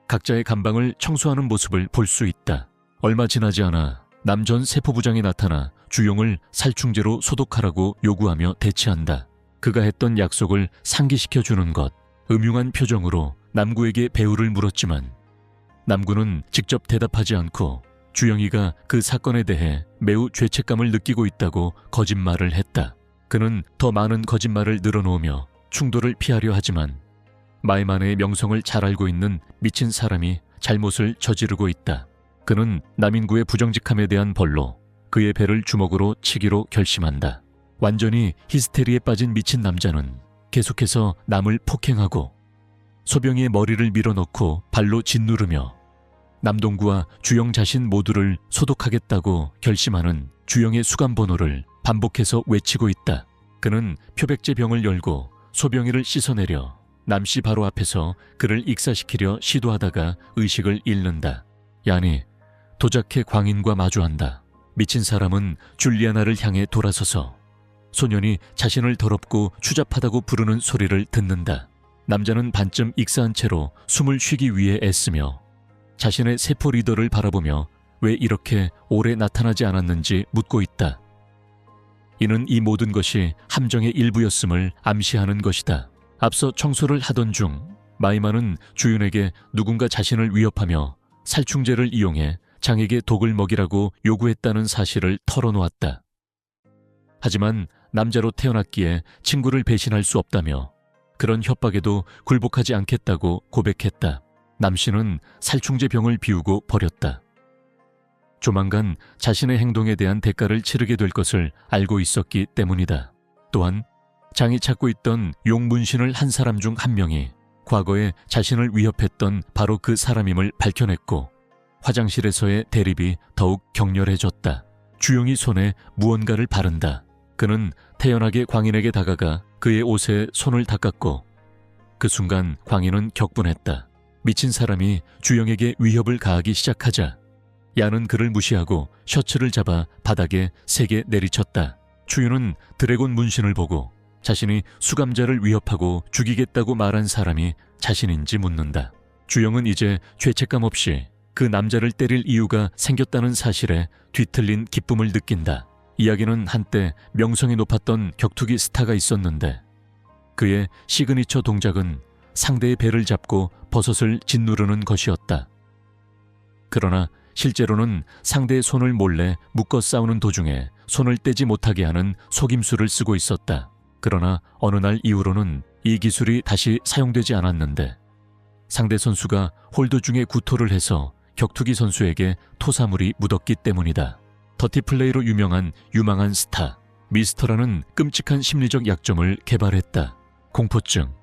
각자의 감방을 청소하는 모습을 볼 수 있다. 얼마 지나지 않아 남 전 세포부장이 나타나 주영을 살충제로 소독하라고 요구하며 대치한다. 그가 했던 약속을 상기시켜주는 것. 음흉한 표정으로 남구에게 배우를 물었지만 남구는 직접 대답하지 않고 주영이가 그 사건에 대해 매우 죄책감을 느끼고 있다고 거짓말을 했다. 그는 더 많은 거짓말을 늘어놓으며 충돌을 피하려 하지만 마에마네의 명성을 잘 알고 있는 미친 사람이 잘못을 저지르고 있다. 그는 남인구의 부정직함에 대한 벌로 그의 배를 주먹으로 치기로 결심한다. 완전히 히스테리에 빠진 미친 남자는 계속해서 남을 폭행하고 소병이의 머리를 밀어넣고 발로 짓누르며 남동구와 주영 자신 모두를 소독하겠다고 결심하는 주영의 수감 번호를 반복해서 외치고 있다. 그는 표백제 병을 열고 소병이를 씻어내려 남씨 바로 앞에서 그를 익사시키려 시도하다가 의식을 잃는다. 야니 도자케 광인과 마주한다. 미친 사람은 줄리아나를 향해 돌아서서 소년이 자신을 더럽고 추잡하다고 부르는 소리를 듣는다. 남자는 반쯤 익사한 채로 숨을 쉬기 위해 애쓰며 자신의 세포 리더를 바라보며 왜 이렇게 오래 나타나지 않았는지 묻고 있다. 이는 이 모든 것이 함정의 일부였음을 암시하는 것이다. 앞서 청소를 하던 중 마이마는 주윤에게 누군가 자신을 위협하며 살충제를 이용해 장에게 독을 먹이라고 요구했다는 사실을 털어놓았다. 하지만 남자로 태어났기에 친구를 배신할 수 없다며 그런 협박에도 굴복하지 않겠다고 고백했다. 남씨는 살충제 병을 비우고 버렸다. 조만간 자신의 행동에 대한 대가를 치르게 될 것을 알고 있었기 때문이다. 또한 장이 찾고 있던 용문신을 한 사람 중 한 명이 과거에 자신을 위협했던 바로 그 사람임을 밝혀냈고 화장실에서의 대립이 더욱 격렬해졌다. 주영이 손에 무언가를 바른다. 그는 태연하게 광인에게 다가가 그의 옷에 손을 닦았고 그 순간 광인은 격분했다. 미친 사람이 주영에게 위협을 가하기 시작하자 야는 그를 무시하고 셔츠를 잡아 바닥에 세게 내리쳤다. 주윤은 드래곤 문신을 보고 자신이 수감자를 위협하고 죽이겠다고 말한 사람이 자신인지 묻는다. 주영은 이제 죄책감 없이 그 남자를 때릴 이유가 생겼다는 사실에 뒤틀린 기쁨을 느낀다. 이야기는 한때 명성이 높았던 격투기 스타가 있었는데 그의 시그니처 동작은 상대의 배를 잡고 버섯을 짓누르는 것이었다. 그러나 실제로는 상대의 손을 몰래 묶어 싸우는 도중에 손을 떼지 못하게 하는 속임수를 쓰고 있었다. 그러나 어느 날 이후로는 이 기술이 다시 사용되지 않았는데 상대 선수가 홀드 중에 구토를 해서 격투기 선수에게 토사물이 묻었기 때문이다. 더티플레이로 유명한 스타 미스터라는 끔찍한 심리적 약점을 개발했다. 공포증,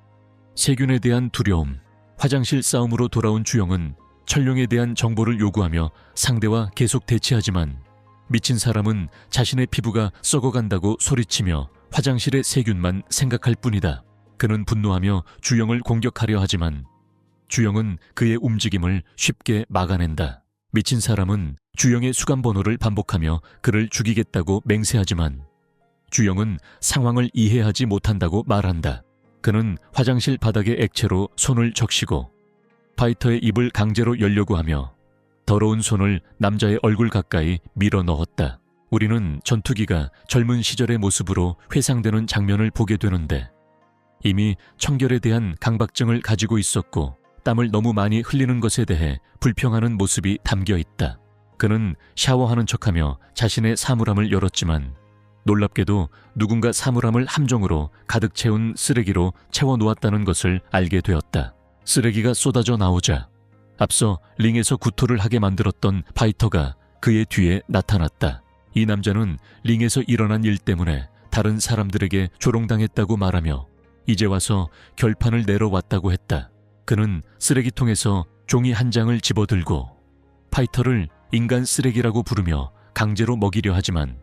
세균에 대한 두려움, 화장실 싸움으로 돌아온 주영은 철룡에 대한 정보를 요구하며 상대와 계속 대치하지만 미친 사람은 자신의 피부가 썩어간다고 소리치며 화장실의 세균만 생각할 뿐이다. 그는 분노하며 주영을 공격하려 하지만 주영은 그의 움직임을 쉽게 막아낸다. 미친 사람은 주영의 수감 번호를 반복하며 그를 죽이겠다고 맹세하지만 주영은 상황을 이해하지 못한다고 말한다. 그는 화장실 바닥에 액체로 손을 적시고 파이터의 입을 강제로 열려고 하며 더러운 손을 남자의 얼굴 가까이 밀어 넣었다. 우리는 전투기가 젊은 시절의 모습으로 회상되는 장면을 보게 되는데 이미 청결에 대한 강박증을 가지고 있었고 땀을 너무 많이 흘리는 것에 대해 불평하는 모습이 담겨 있다. 그는 샤워하는 척하며 자신의 사물함을 열었지만 놀랍게도 누군가 사물함을 함정으로 가득 채운 쓰레기로 채워놓았다는 것을 알게 되었다. 쓰레기가 쏟아져 나오자 앞서 링에서 구토를 하게 만들었던 파이터가 그의 뒤에 나타났다. 이 남자는 링에서 일어난 일 때문에 다른 사람들에게 조롱당했다고 말하며 이제 와서 결판을 내러왔다고 했다. 그는 쓰레기통에서 종이 한 장을 집어들고 파이터를 인간 쓰레기라고 부르며 강제로 먹이려 하지만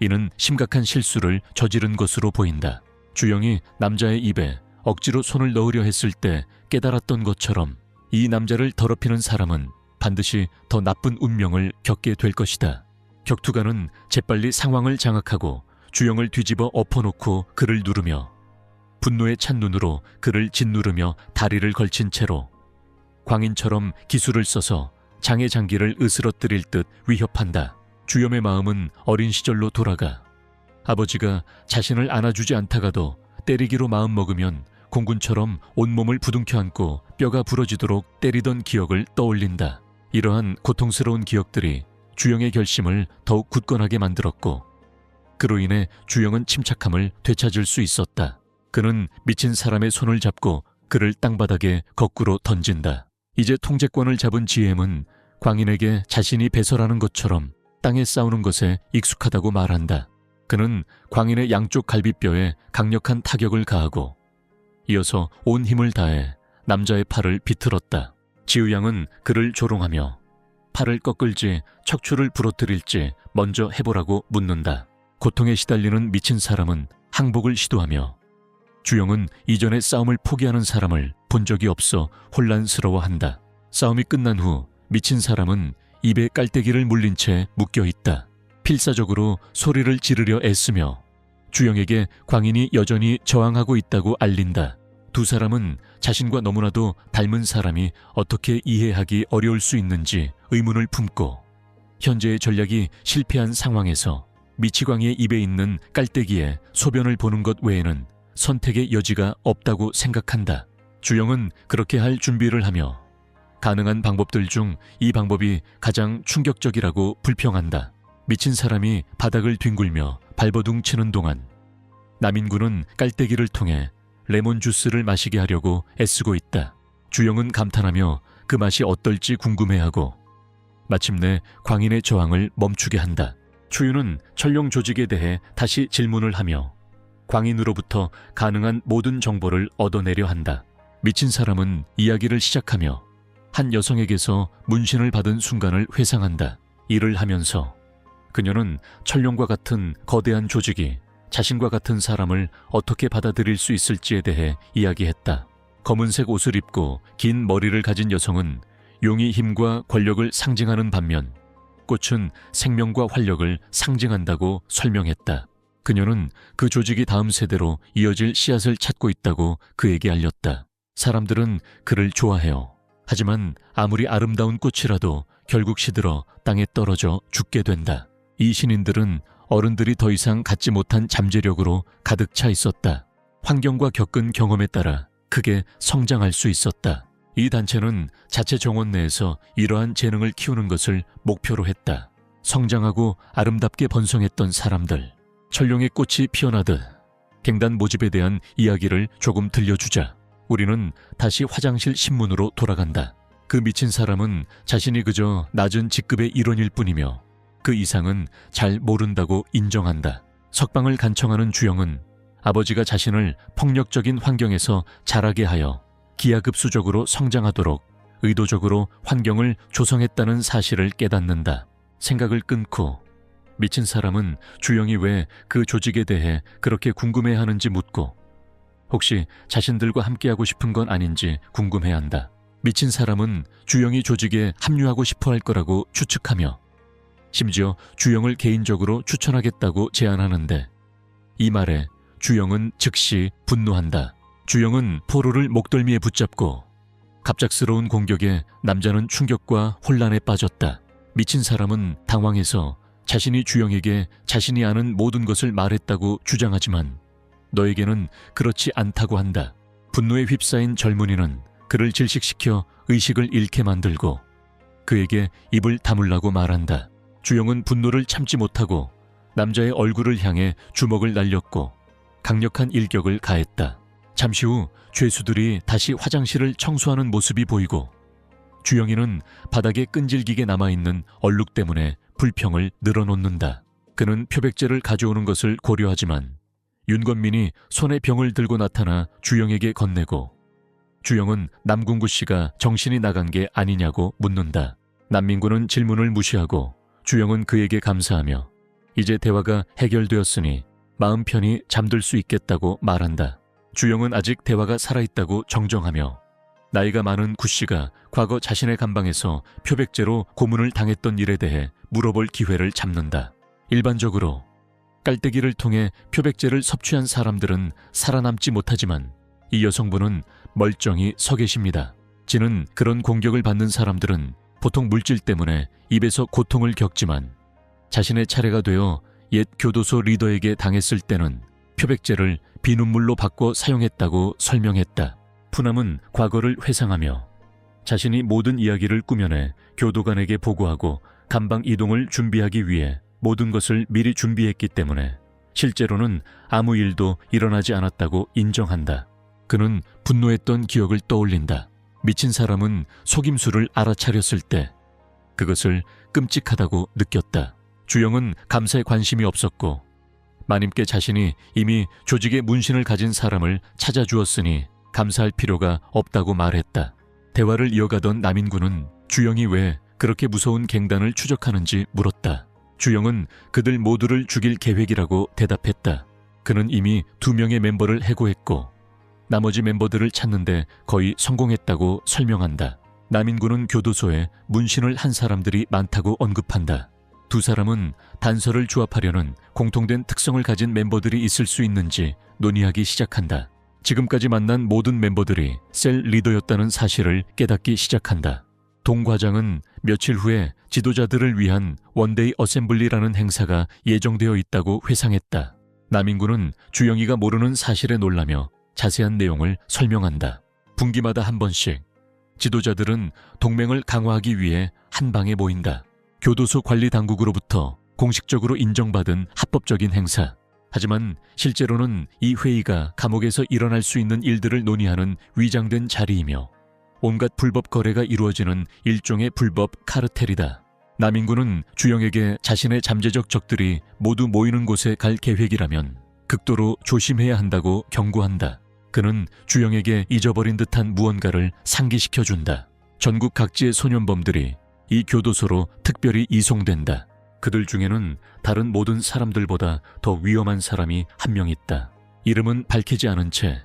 이는 심각한 실수를 저지른 것으로 보인다. 주영이 남자의 입에 억지로 손을 넣으려 했을 때 깨달았던 것처럼 이 남자를 더럽히는 사람은 반드시 더 나쁜 운명을 겪게 될 것이다. 격투가는 재빨리 상황을 장악하고 주영을 뒤집어 엎어놓고 그를 누르며 분노에 찬 눈으로 그를 짓누르며 다리를 걸친 채로 광인처럼 기술을 써서 장의 장기를 으스러뜨릴 듯 위협한다. 주염의 마음은 어린 시절로 돌아가 아버지가 자신을 안아주지 않다가도 때리기로 마음먹으면 공군처럼 온몸을 부둥켜 안고 뼈가 부러지도록 때리던 기억을 떠올린다. 이러한 고통스러운 기억들이 주영의 결심을 더욱 굳건하게 만들었고 그로 인해 주영은 침착함을 되찾을 수 있었다. 그는 미친 사람의 손을 잡고 그를 땅바닥에 거꾸로 던진다. 이제 통제권을 잡은 GM은 광인에게 자신이 배설하는 것처럼 땅에 싸우는 것에 익숙하다고 말한다. 그는 광인의 양쪽 갈비뼈에 강력한 타격을 가하고 이어서 온 힘을 다해 남자의 팔을 비틀었다. 지우양은 그를 조롱하며 팔을 꺾을지 척추를 부러뜨릴지 먼저 해보라고 묻는다. 고통에 시달리는 미친 사람은 항복을 시도하며 주영은 이전에 싸움을 포기하는 사람을 본 적이 없어 혼란스러워한다. 싸움이 끝난 후 미친 사람은 입에 깔때기를 물린 채 묶여있다. 필사적으로 소리를 지르려 애쓰며 주영에게 광인이 여전히 저항하고 있다고 알린다. 두 사람은 자신과 너무나도 닮은 사람이 어떻게 이해하기 어려울 수 있는지 의문을 품고 현재의 전략이 실패한 상황에서 미치광이의 입에 있는 깔때기에 소변을 보는 것 외에는 선택의 여지가 없다고 생각한다. 주영은 그렇게 할 준비를 하며 가능한 방법들 중 이 방법이 가장 충격적이라고 불평한다. 미친 사람이 바닥을 뒹굴며 발버둥 치는 동안 남인구는 깔때기를 통해 레몬 주스를 마시게 하려고 애쓰고 있다. 주영은 감탄하며 그 맛이 어떨지 궁금해하고 마침내 광인의 저항을 멈추게 한다. 추유는 천룡 조직에 대해 다시 질문을 하며 광인으로부터 가능한 모든 정보를 얻어내려 한다. 미친 사람은 이야기를 시작하며 한 여성에게서 문신을 받은 순간을 회상한다. 일을 하면서 그녀는 천룡과 같은 거대한 조직이 자신과 같은 사람을 어떻게 받아들일 수 있을지에 대해 이야기했다. 검은색 옷을 입고 긴 머리를 가진 여성은 용의 힘과 권력을 상징하는 반면 꽃은 생명과 활력을 상징한다고 설명했다. 그녀는 그 조직이 다음 세대로 이어질 씨앗을 찾고 있다고 그에게 알렸다. 사람들은 그를 좋아해요. 하지만 아무리 아름다운 꽃이라도 결국 시들어 땅에 떨어져 죽게 된다. 이 신인들은 어른들이 더 이상 갖지 못한 잠재력으로 가득 차 있었다. 환경과 겪은 경험에 따라 크게 성장할 수 있었다. 이 단체는 자체 정원 내에서 이러한 재능을 키우는 것을 목표로 했다. 성장하고 아름답게 번성했던 사람들. 천룡의 꽃이 피어나듯 갱단 모집에 대한 이야기를 조금 들려주자. 우리는 다시 화장실 신문으로 돌아간다. 그 미친 사람은 자신이 그저 낮은 직급의 일원일 뿐이며 그 이상은 잘 모른다고 인정한다. 석방을 간청하는 주영은 아버지가 자신을 폭력적인 환경에서 자라게 하여 기하급수적으로 성장하도록 의도적으로 환경을 조성했다는 사실을 깨닫는다. 생각을 끊고 미친 사람은 주영이 왜 그 조직에 대해 그렇게 궁금해하는지 묻고 혹시 자신들과 함께하고 싶은 건 아닌지 궁금해한다. 미친 사람은 주영이 조직에 합류하고 싶어 할 거라고 추측하며 심지어 주영을 개인적으로 추천하겠다고 제안하는데 이 말에 주영은 즉시 분노한다. 주영은 포로를 목덜미에 붙잡고 갑작스러운 공격에 남자는 충격과 혼란에 빠졌다. 미친 사람은 당황해서 자신이 주영에게 자신이 아는 모든 것을 말했다고 주장하지만 너에게는 그렇지 않다고 한다. 분노에 휩싸인 젊은이는 그를 질식시켜 의식을 잃게 만들고 그에게 입을 다물라고 말한다. 주영은 분노를 참지 못하고 남자의 얼굴을 향해 주먹을 날렸고 강력한 일격을 가했다. 잠시 후 죄수들이 다시 화장실을 청소하는 모습이 보이고 주영이는 바닥에 끈질기게 남아있는 얼룩 때문에 불평을 늘어놓는다. 그는 표백제를 가져오는 것을 고려하지만 윤건민이 손에 병을 들고 나타나 주영에게 건네고 주영은 남궁구 씨가 정신이 나간 게 아니냐고 묻는다. 남민구는 질문을 무시하고 주영은 그에게 감사하며 이제 대화가 해결되었으니 마음 편히 잠들 수 있겠다고 말한다. 주영은 아직 대화가 살아있다고 정정하며 나이가 많은 구 씨가 과거 자신의 감방에서 표백제로 고문을 당했던 일에 대해 물어볼 기회를 잡는다. 일반적으로 깔때기를 통해 표백제를 섭취한 사람들은 살아남지 못하지만 이 여성분은 멀쩡히 서 계십니다. 지는 그런 공격을 받는 사람들은 보통 물질 때문에 입에서 고통을 겪지만 자신의 차례가 되어 옛 교도소 리더에게 당했을 때는 표백제를 비눗물로 바꿔 사용했다고 설명했다. 푸남은 과거를 회상하며 자신이 모든 이야기를 꾸며내 교도관에게 보고하고 감방 이동을 준비하기 위해 모든 것을 미리 준비했기 때문에 실제로는 아무 일도 일어나지 않았다고 인정한다. 그는 분노했던 기억을 떠올린다. 미친 사람은 속임수를 알아차렸을 때 그것을 끔찍하다고 느꼈다. 주영은 감사에 관심이 없었고 마님께 자신이 이미 조직의 문신을 가진 사람을 찾아주었으니 감사할 필요가 없다고 말했다. 대화를 이어가던 남인구는 주영이 왜 그렇게 무서운 갱단을 추적하는지 물었다. 주영은 그들 모두를 죽일 계획이라고 대답했다. 그는 이미 2명의 멤버를 해고했고 나머지 멤버들을 찾는데 거의 성공했다고 설명한다. 남인구는 교도소에 문신을 한 사람들이 많다고 언급한다. 두 사람은 단서를 조합하려는 공통된 특성을 가진 멤버들이 있을 수 있는지 논의하기 시작한다. 지금까지 만난 모든 멤버들이 셀 리더였다는 사실을 깨닫기 시작한다. 동 과장은 며칠 후에 지도자들을 위한 원데이 어셈블리라는 행사가 예정되어 있다고 회상했다. 남인구는 주영이가 모르는 사실에 놀라며 자세한 내용을 설명한다. 분기마다 한 번씩 지도자들은 동맹을 강화하기 위해 한 방에 모인다. 교도소 관리 당국으로부터 공식적으로 인정받은 합법적인 행사. 하지만 실제로는 이 회의가 감옥에서 일어날 수 있는 일들을 논의하는 위장된 자리이며 온갖 불법 거래가 이루어지는 일종의 불법 카르텔이다. 남인구는 주영에게 자신의 잠재적 적들이 모두 모이는 곳에 갈 계획이라면 극도로 조심해야 한다고 경고한다. 그는 주영에게 잊어버린 듯한 무언가를 상기시켜준다. 전국 각지의 소년범들이 이 교도소로 특별히 이송된다. 그들 중에는 다른 모든 사람들보다 더 위험한 사람이 한 명 있다. 이름은 밝히지 않은 채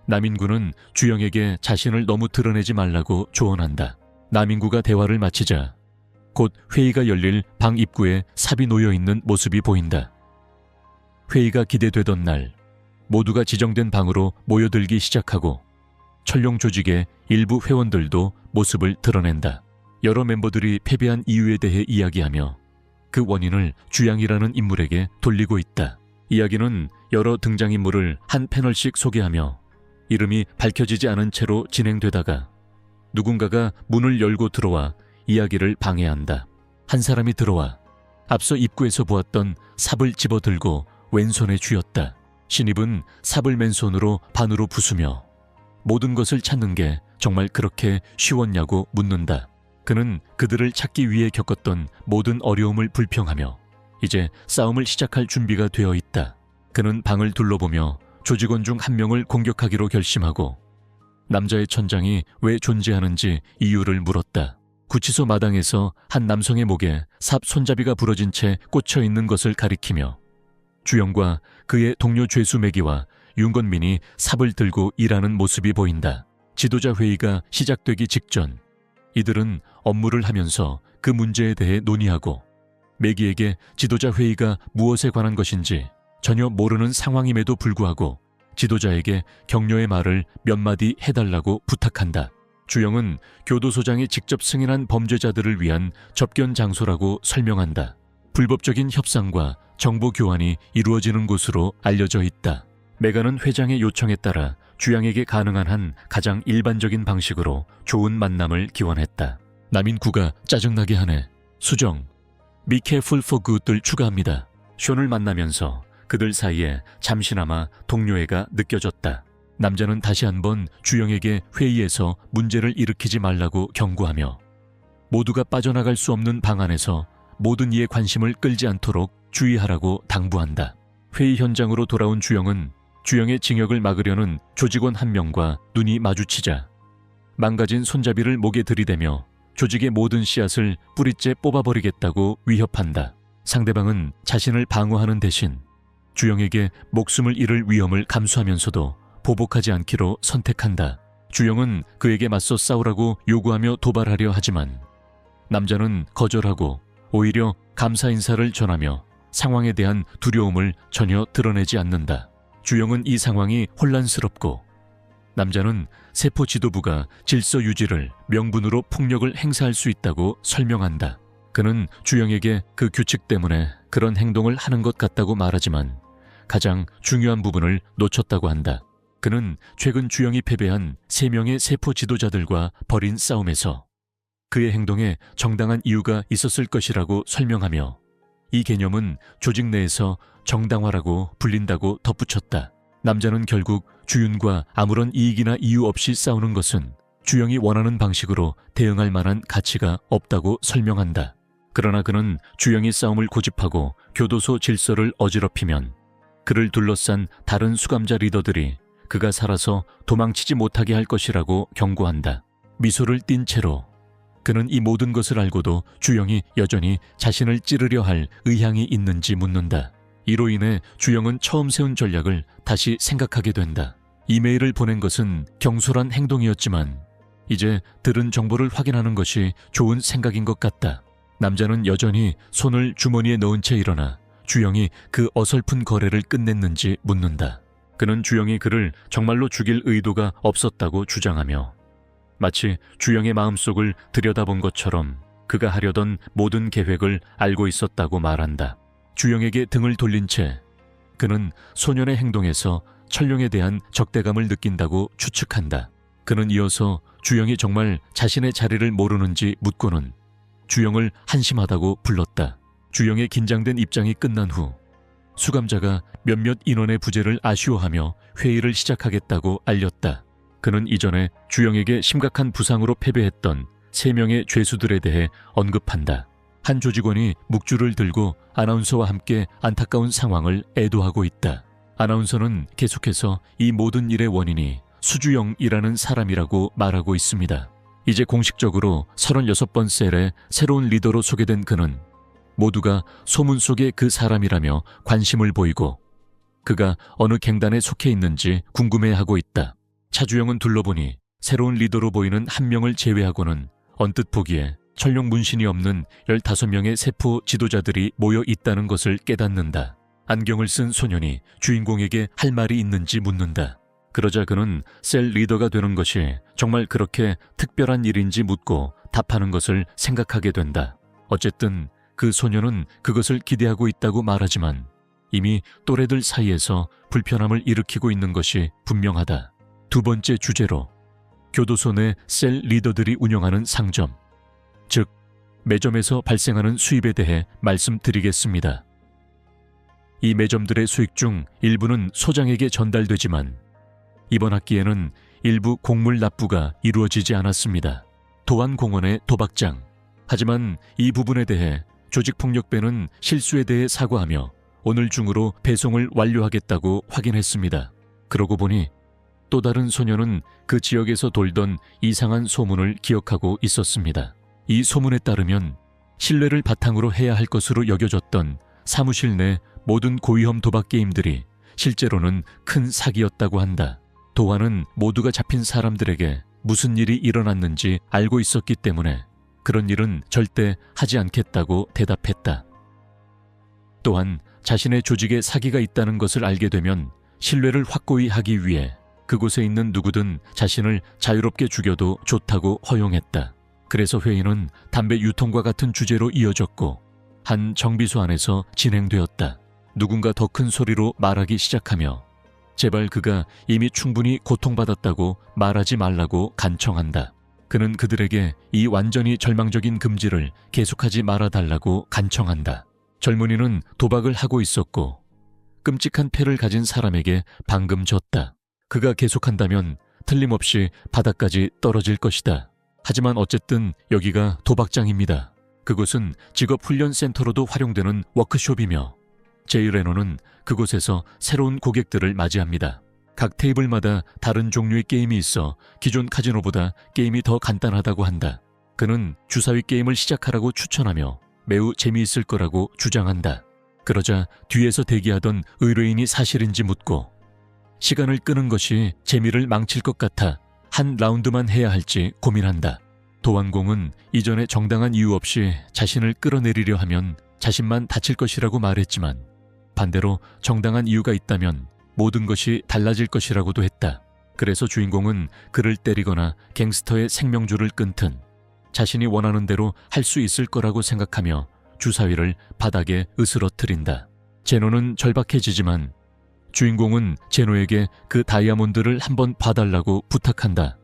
남인구는 주영에게 자신을 너무 드러내지 말라고 조언한다. 남인구가 대화를 마치자 곧 회의가 열릴 방 입구에 삽이 놓여있는 모습이 보인다. 회의가 기대되던 날 모두가 지정된 방으로 모여들기 시작하고 철룡 조직의 일부 회원들도 모습을 드러낸다. 여러 멤버들이 패배한 이유에 대해 이야기하며 그 원인을 주양이라는 인물에게 돌리고 있다. 이야기는 여러 등장인물을 한 패널씩 소개하며 이름이 밝혀지지 않은 채로 진행되다가 누군가가 문을 열고 들어와 이야기를 방해한다. 한 사람이 들어와 앞서 입구에서 보았던 삽을 집어들고 왼손에 쥐었다. 신입은 삽을 맨손으로 반으로 부수며 모든 것을 찾는 게 정말 그렇게 쉬웠냐고 묻는다. 그는 그들을 찾기 위해 겪었던 모든 어려움을 불평하며 이제 싸움을 시작할 준비가 되어 있다. 그는 방을 둘러보며 조직원 중 한 명을 공격하기로 결심하고 남자의 천장이 왜 존재하는지 이유를 물었다. 구치소 마당에서 한 남성의 목에 삽 손잡이가 부러진 채 꽂혀 있는 것을 가리키며 주영과 그의 동료 죄수매기와 윤건민이 삽을 들고 일하는 모습이 보인다. 지도자 회의가 시작되기 직전 이들은 업무를 하면서 그 문제에 대해 논의하고 매기에게 지도자 회의가 무엇에 관한 것인지 전혀 모르는 상황임에도 불구하고 지도자에게 격려의 말을 몇 마디 해달라고 부탁한다. 주영은 교도소장이 직접 승인한 범죄자들을 위한 접견 장소라고 설명한다. 불법적인 협상과 정보 교환이 이루어지는 곳으로 알려져 있다. 메가는 회장의 요청에 따라 주양에게 가능한 한 가장 일반적인 방식으로 좋은 만남을 기원했다. 남인구가 짜증나게 하네. 수정, be careful for good를 추가합니다. 숀을 만나면서 그들 사이에 잠시나마 동료애가 느껴졌다. 남자는 다시 한번 주영에게 회의에서 문제를 일으키지 말라고 경고하며 모두가 빠져나갈 수 없는 방 안에서 모든 이의 관심을 끌지 않도록 주의하라고 당부한다. 회의 현장으로 돌아온 주영은 주영의 징역을 막으려는 조직원 한 명과 눈이 마주치자 망가진 손잡이를 목에 들이대며 조직의 모든 씨앗을 뿌리째 뽑아버리겠다고 위협한다. 상대방은 자신을 방어하는 대신 주영에게 목숨을 잃을 위험을 감수하면서도 보복하지 않기로 선택한다. 주영은 그에게 맞서 싸우라고 요구하며 도발하려 하지만 남자는 거절하고 오히려 감사 인사를 전하며 상황에 대한 두려움을 전혀 드러내지 않는다. 주영은 이 상황이 혼란스럽고 남자는 세포 지도부가 질서 유지를 명분으로 폭력을 행사할 수 있다고 설명한다. 그는 주영에게 그 규칙 때문에 그런 행동을 하는 것 같다고 말하지만 가장 중요한 부분을 놓쳤다고 한다. 그는 최근 주영이 패배한 3명의 세포 지도자들과 벌인 싸움에서 그의 행동에 정당한 이유가 있었을 것이라고 설명하며 이 개념은 조직 내에서 정당화라고 불린다고 덧붙였다. 남자는 결국 주윤과 아무런 이익이나 이유 없이 싸우는 것은 주영이 원하는 방식으로 대응할 만한 가치가 없다고 설명한다. 그러나 그는 주영이 싸움을 고집하고 교도소 질서를 어지럽히면 그를 둘러싼 다른 수감자 리더들이 그가 살아서 도망치지 못하게 할 것이라고 경고한다. 미소를 띤 채로 그는 이 모든 것을 알고도 주영이 여전히 자신을 찌르려 할 의향이 있는지 묻는다. 이로 인해 주영은 처음 세운 전략을 다시 생각하게 된다. 이메일을 보낸 것은 경솔한 행동이었지만 이제 들은 정보를 확인하는 것이 좋은 생각인 것 같다. 남자는 여전히 손을 주머니에 넣은 채 일어나 주영이 그 어설픈 거래를 끝냈는지 묻는다. 그는 주영이 그를 정말로 죽일 의도가 없었다고 주장하며 마치 주영의 마음속을 들여다본 것처럼 그가 하려던 모든 계획을 알고 있었다고 말한다. 주영에게 등을 돌린 채 그는 소년의 행동에서 철룡에 대한 적대감을 느낀다고 추측한다. 그는 이어서 주영이 정말 자신의 자리를 모르는지 묻고는 주영을 한심하다고 불렀다. 주영의 긴장된 입장이 끝난 후 수감자가 몇몇 인원의 부재를 아쉬워하며 회의를 시작하겠다고 알렸다. 그는 이전에 주영에게 심각한 부상으로 패배했던 3명의 죄수들에 대해 언급한다. 한 조직원이 묵주를 들고 아나운서와 함께 안타까운 상황을 애도하고 있다. 아나운서는 계속해서 이 모든 일의 원인이 수주영이라는 사람이라고 말하고 있습니다. 이제 공식적으로 36번 셀의 새로운 리더로 소개된 그는 모두가 소문 속의 그 사람이라며 관심을 보이고 그가 어느 갱단에 속해 있는지 궁금해하고 있다. 차주영은 둘러보니 새로운 리더로 보이는 한 명을 제외하고는 언뜻 보기에 철룡 문신이 없는 15명의 세포 지도자들이 모여 있다는 것을 깨닫는다. 안경을 쓴 소년이 주인공에게 할 말이 있는지 묻는다. 그러자 그는 셀 리더가 되는 것이 정말 그렇게 특별한 일인지 묻고 답하는 것을 생각하게 된다. 어쨌든 그 소년은 그것을 기대하고 있다고 말하지만 이미 또래들 사이에서 불편함을 일으키고 있는 것이 분명하다. 두 번째 주제로 교도소 내 셀 리더들이 운영하는 상점, 즉 매점에서 발생하는 수입에 대해 말씀드리겠습니다. 이 매점들의 수익 중 일부는 소장에게 전달되지만 이번 학기에는 일부 곡물 납부가 이루어지지 않았습니다. 도안공원의 도박장. 하지만 이 부분에 대해 조직폭력배는 실수에 대해 사과하며 오늘 중으로 배송을 완료하겠다고 확인했습니다. 그러고 보니 또 다른 소녀는 그 지역에서 돌던 이상한 소문을 기억하고 있었습니다. 이 소문에 따르면 신뢰를 바탕으로 해야 할 것으로 여겨졌던 사무실 내 모든 고위험 도박 게임들이 실제로는 큰 사기였다고 한다. 도안은 모두가 잡힌 사람들에게 무슨 일이 일어났는지 알고 있었기 때문에 그런 일은 절대 하지 않겠다고 대답했다. 또한 자신의 조직에 사기가 있다는 것을 알게 되면 신뢰를 확고히 하기 위해 그곳에 있는 누구든 자신을 자유롭게 죽여도 좋다고 허용했다. 그래서 회의는 담배 유통과 같은 주제로 이어졌고 한 정비소 안에서 진행되었다. 누군가 더 큰 소리로 말하기 시작하며 제발 그가 이미 충분히 고통받았다고 말하지 말라고 간청한다. 그는 그들에게 이 완전히 절망적인 금지를 계속하지 말아달라고 간청한다. 젊은이는 도박을 하고 있었고 끔찍한 패를 가진 사람에게 방금 졌다. 그가 계속한다면 틀림없이 바닥까지 떨어질 것이다. 하지만 어쨌든 여기가 도박장입니다. 그곳은 직업훈련센터로도 활용되는 워크숍이며 제이 레노는 그곳에서 새로운 고객들을 맞이합니다. 각 테이블마다 다른 종류의 게임이 있어 기존 카지노보다 게임이 더 간단하다고 한다. 그는 주사위 게임을 시작하라고 추천하며 매우 재미있을 거라고 주장한다. 그러자 뒤에서 대기하던 의뢰인이 사실인지 묻고 시간을 끄는 것이 재미를 망칠 것 같아 한 라운드만 해야 할지 고민한다. 도안공은 이전에 정당한 이유 없이 자신을 끌어내리려 하면 자신만 다칠 것이라고 말했지만 반대로 정당한 이유가 있다면 모든 것이 달라질 것이라고도 했다. 그래서 주인공은 그를 때리거나 갱스터의 생명줄을 끊든 자신이 원하는 대로 할 수 있을 거라고 생각하며 주사위를 바닥에 으스러뜨린다. 제노는 절박해지지만 주인공은 제노에게 그 다이아몬드를 한번 봐달라고 부탁한다.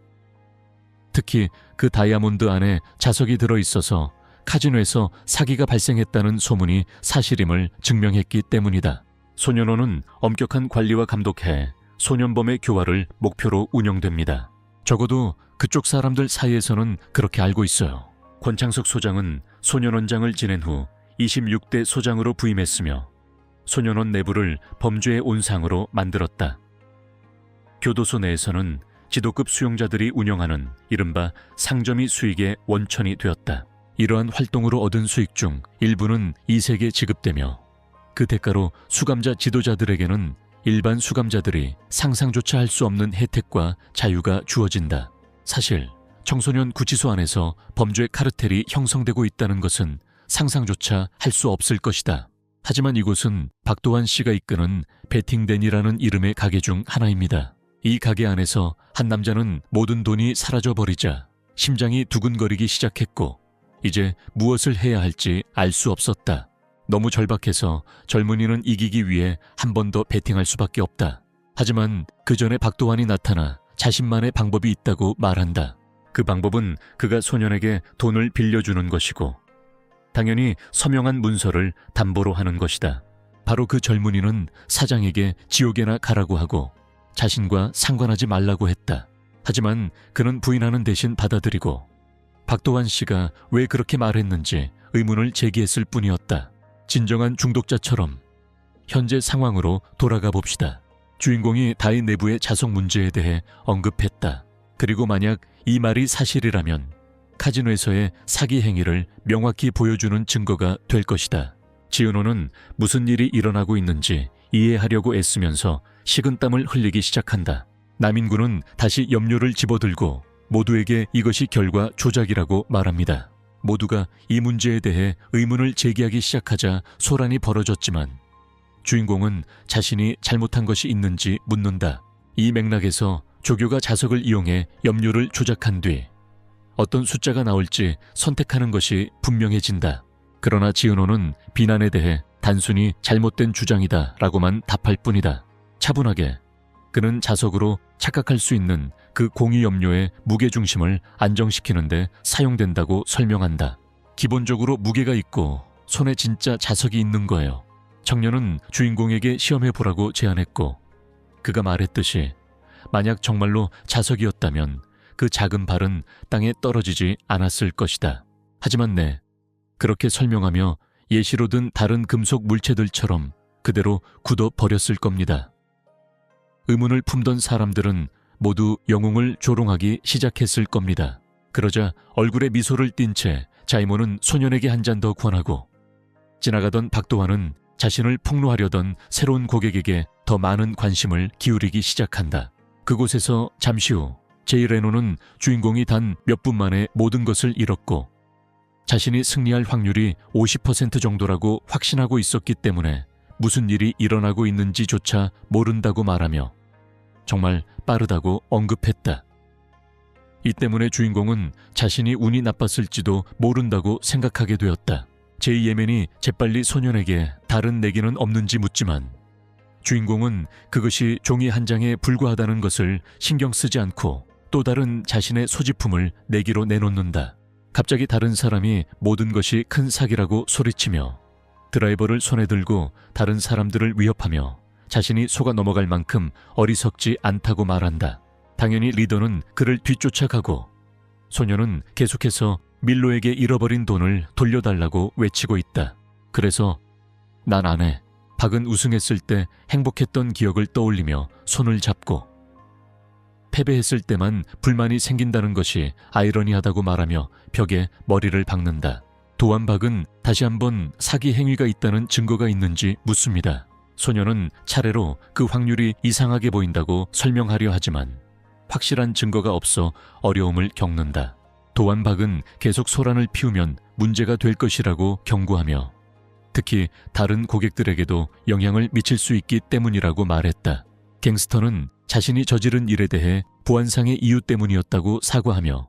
특히 그 다이아몬드 안에 자석이 들어있어서 카지노에서 사기가 발생했다는 소문이 사실임을 증명했기 때문이다. 소년원은 엄격한 관리와 감독해 소년범의 교화를 목표로 운영됩니다. 적어도 그쪽 사람들 사이에서는 그렇게 알고 있어요. 권창석 소장은 소년원장을 지낸 후 26대 소장으로 부임했으며 소년원 내부를 범죄의 온상으로 만들었다. 교도소 내에서는 지도급 수용자들이 운영하는 이른바 상점이 수익의 원천이 되었다. 이러한 활동으로 얻은 수익 중 일부는 이세계 지급되며 그 대가로 수감자 지도자들에게는 일반 수감자들이 상상조차 할 수 없는 혜택과 자유가 주어진다. 사실 청소년 구치소 안에서 범죄 카르텔이 형성되고 있다는 것은 상상조차 할 수 없을 것이다. 하지만 이곳은 박도환 씨가 이끄는 베팅댄이라는 이름의 가게 중 하나입니다. 이 가게 안에서 한 남자는 모든 돈이 사라져버리자 심장이 두근거리기 시작했고 이제 무엇을 해야 할지 알 수 없었다. 너무 절박해서 젊은이는 이기기 위해 한 번 더 베팅할 수밖에 없다. 하지만 그 전에 박도환이 나타나 자신만의 방법이 있다고 말한다. 그 방법은 그가 소년에게 돈을 빌려주는 것이고 당연히 서명한 문서를 담보로 하는 것이다. 바로 그 젊은이는 사장에게 지옥에나 가라고 하고 자신과 상관하지 말라고 했다. 하지만 그는 부인하는 대신 받아들이고 박도환 씨가 왜 그렇게 말했는지 의문을 제기했을 뿐이었다. 진정한 중독자처럼 현재 상황으로 돌아가 봅시다. 주인공이 다인 내부의 자석 문제에 대해 언급했다. 그리고 만약 이 말이 사실이라면 카지노에서의 사기 행위를 명확히 보여주는 증거가 될 것이다. 지은호는 무슨 일이 일어나고 있는지 이해하려고 애쓰면서 식은땀을 흘리기 시작한다. 남인구는 다시 염료를 집어들고 모두에게 이것이 결과 조작이라고 말합니다. 모두가 이 문제에 대해 의문을 제기하기 시작하자 소란이 벌어졌지만 주인공은 자신이 잘못한 것이 있는지 묻는다. 이 맥락에서 조교가 자석을 이용해 염료를 조작한 뒤 어떤 숫자가 나올지 선택하는 것이 분명해진다. 그러나 지은호는 비난에 대해 단순히 잘못된 주장이다 라고만 답할 뿐이다. 차분하게 그는 자석으로 착각할 수 있는 그 공유 염료의 무게중심을 안정시키는데 사용된다고 설명한다. 기본적으로 무게가 있고 손에 진짜 자석이 있는 거예요. 청년은 주인공에게 시험해보라고 제안했고 그가 말했듯이 만약 정말로 자석이었다면 그 작은 발은 땅에 떨어지지 않았을 것이다. 하지만 그렇게 설명하며 예시로 든 다른 금속 물체들처럼 그대로 굳어버렸을 겁니다. 의문을 품던 사람들은 모두 영웅을 조롱하기 시작했을 겁니다. 그러자 얼굴에 미소를 띤 채 자이모는 소년에게 한 잔 더 권하고 지나가던 박도환은 자신을 폭로하려던 새로운 고객에게 더 많은 관심을 기울이기 시작한다. 그곳에서 잠시 후 제이 레노는 주인공이 단 몇 분 만에 모든 것을 잃었고 자신이 승리할 확률이 50% 정도라고 확신하고 있었기 때문에 무슨 일이 일어나고 있는지조차 모른다고 말하며 정말 빠르다고 언급했다. 이 때문에 주인공은 자신이 운이 나빴을지도 모른다고 생각하게 되었다. 제이 예멘이 재빨리 소년에게 다른 내기는 없는지 묻지만 주인공은 그것이 종이 한 장에 불과하다는 것을 신경 쓰지 않고 또 다른 자신의 소지품을 내기로 내놓는다. 갑자기 다른 사람이 모든 것이 큰 사기라고 소리치며 드라이버를 손에 들고 다른 사람들을 위협하며 자신이 속아 넘어갈 만큼 어리석지 않다고 말한다. 당연히 리더는 그를 뒤쫓아가고 소녀는 계속해서 밀로에게 잃어버린 돈을 돌려달라고 외치고 있다. 그래서 난 안 해. 박은 우승했을 때 행복했던 기억을 떠올리며 손을 잡고 패배했을 때만 불만이 생긴다는 것이 아이러니하다고 말하며 벽에 머리를 박는다. 도안박은 다시 한번 사기 행위가 있다는 증거가 있는지 묻습니다. 소녀는 차례로 그 확률이 이상하게 보인다고 설명하려 하지만 확실한 증거가 없어 어려움을 겪는다. 도안박은 계속 소란을 피우면 문제가 될 것이라고 경고하며 특히 다른 고객들에게도 영향을 미칠 수 있기 때문이라고 말했다. 갱스터는 자신이 저지른 일에 대해 보안상의 이유 때문이었다고 사과하며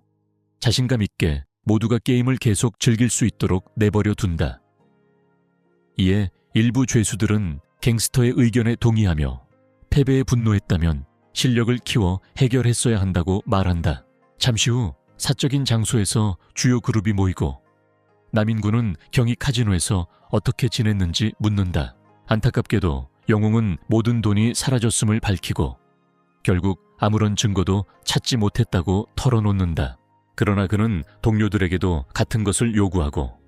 자신감 있게 모두가 게임을 계속 즐길 수 있도록 내버려 둔다. 이에 일부 죄수들은 갱스터의 의견에 동의하며 패배에 분노했다면 실력을 키워 해결했어야 한다고 말한다. 잠시 후 사적인 장소에서 주요 그룹이 모이고 남인구는 경희 카지노에서 어떻게 지냈는지 묻는다. 안타깝게도 영웅은 모든 돈이 사라졌음을 밝히고 결국 아무런 증거도 찾지 못했다고 털어놓는다. 그러나 그는 동료들에게도 같은 것을 요구하고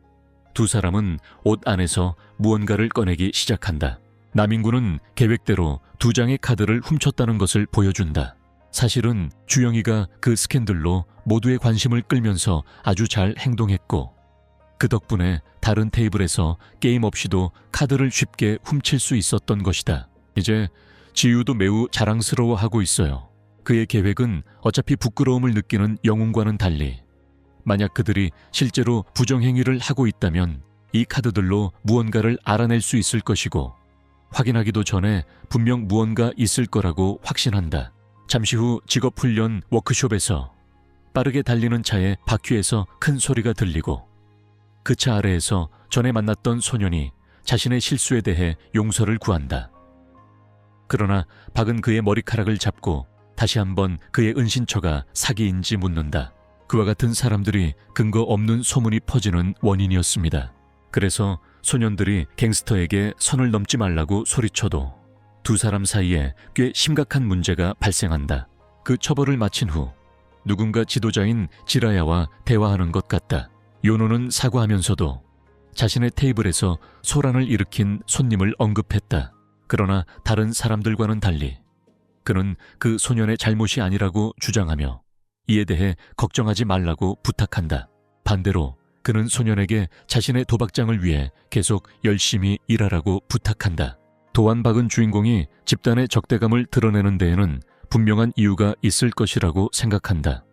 두 사람은 옷 안에서 무언가를 꺼내기 시작한다. 남인구는 계획대로 2장의 카드를 훔쳤다는 것을 보여준다. 사실은 주영이가 그 스캔들로 모두의 관심을 끌면서 아주 잘 행동했고 그 덕분에 다른 테이블에서 게임 없이도 카드를 쉽게 훔칠 수 있었던 것이다. 이제 지유도 매우 자랑스러워하고 있어요. 그의 계획은 어차피 부끄러움을 느끼는 영웅과는 달리 만약 그들이 실제로 부정행위를 하고 있다면 이 카드들로 무언가를 알아낼 수 있을 것이고 확인하기도 전에 분명 무언가 있을 거라고 확신한다. 잠시 후 직업훈련 워크숍에서 빠르게 달리는 차의 바퀴에서 큰 소리가 들리고 그 차 아래에서 전에 만났던 소년이 자신의 실수에 대해 용서를 구한다. 그러나 박은 그의 머리카락을 잡고 다시 한번 그의 은신처가 사기인지 묻는다. 그와 같은 사람들이 근거 없는 소문이 퍼지는 원인이었습니다. 그래서 소년들이 갱스터에게 선을 넘지 말라고 소리쳐도 두 사람 사이에 꽤 심각한 문제가 발생한다. 그 처벌을 마친 후 누군가 지도자인 지라야와 대화하는 것 같다. 요노는 사과하면서도 자신의 테이블에서 소란을 일으킨 손님을 언급했다. 그러나 다른 사람들과는 달리 그는 그 소년의 잘못이 아니라고 주장하며 이에 대해 걱정하지 말라고 부탁한다. 반대로 그는 소년에게 자신의 도박장을 위해 계속 열심히 일하라고 부탁한다. 도안박은 주인공이 집단의 적대감을 드러내는 데에는 분명한 이유가 있을 것이라고 생각한다.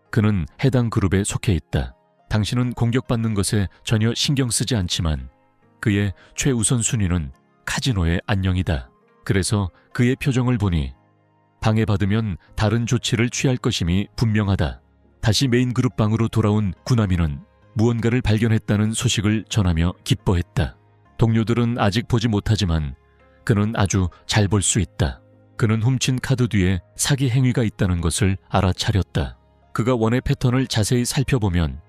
그는 해당 그룹에 속해 있다. 당신은 공격받는 것에 전혀 신경 쓰지 않지만 그의 최우선 순위는 카지노의 안녕이다. 그래서 그의 표정을 보니 방해받으면 다른 조치를 취할 것임이 분명하다. 다시 메인 그룹 방으로 돌아온 구나미는 무언가를 발견했다는 소식을 전하며 기뻐했다. 동료들은 아직 보지 못하지만 그는 아주 잘 볼 수 있다. 그는 훔친 카드 뒤에 사기 행위가 있다는 것을 알아차렸다. 그가 원의 패턴을 자세히 살펴보면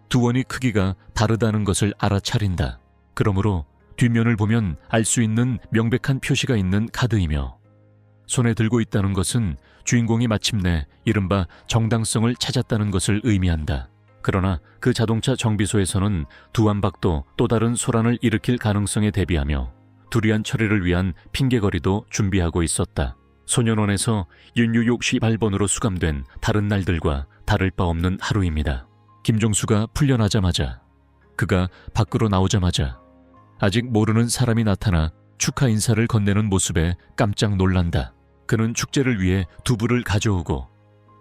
두 원이 크기가 다르다는 것을 알아차린다. 그러므로 뒷면을 보면 알 수 있는 명백한 표시가 있는 카드이며 손에 들고 있다는 것은 주인공이 마침내 이른바 정당성을 찾았다는 것을 의미한다. 그러나 그 자동차 정비소에서는 두안박도 또 다른 소란을 일으킬 가능성에 대비하며 두리안 처리를 위한 핑계거리도 준비하고 있었다. 소년원에서 윤유욕 18번으로 수감된 다른 날들과 다를 바 없는 하루입니다. 김종수가 풀려나자마자 그가 밖으로 나오자마자 아직 모르는 사람이 나타나 축하 인사를 건네는 모습에 깜짝 놀란다. 그는 축제를 위해 두부를 가져오고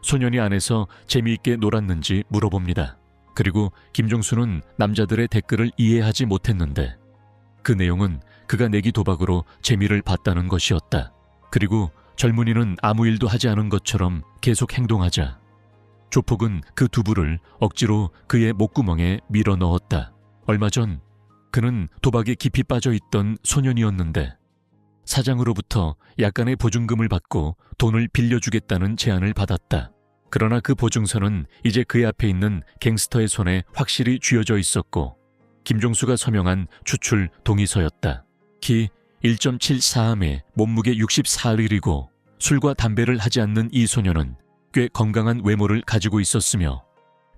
소년이 안에서 재미있게 놀았는지 물어봅니다. 그리고 김종수는 남자들의 댓글을 이해하지 못했는데 그 내용은 그가 내기 도박으로 재미를 봤다는 것이었다. 그리고 젊은이는 아무 일도 하지 않은 것처럼 계속 행동하자 조폭은 그 두부를 억지로 그의 목구멍에 밀어 넣었다. 얼마 전 그는 도박에 깊이 빠져 있던 소년이었는데 사장으로부터 약간의 보증금을 받고 돈을 빌려주겠다는 제안을 받았다. 그러나 그 보증서는 이제 그의 앞에 있는 갱스터의 손에 확실히 쥐어져 있었고 김종수가 서명한 추출 동의서였다. 키 1.74에 몸무게 64일이고 술과 담배를 하지 않는 이 소년은 꽤 건강한 외모를 가지고 있었으며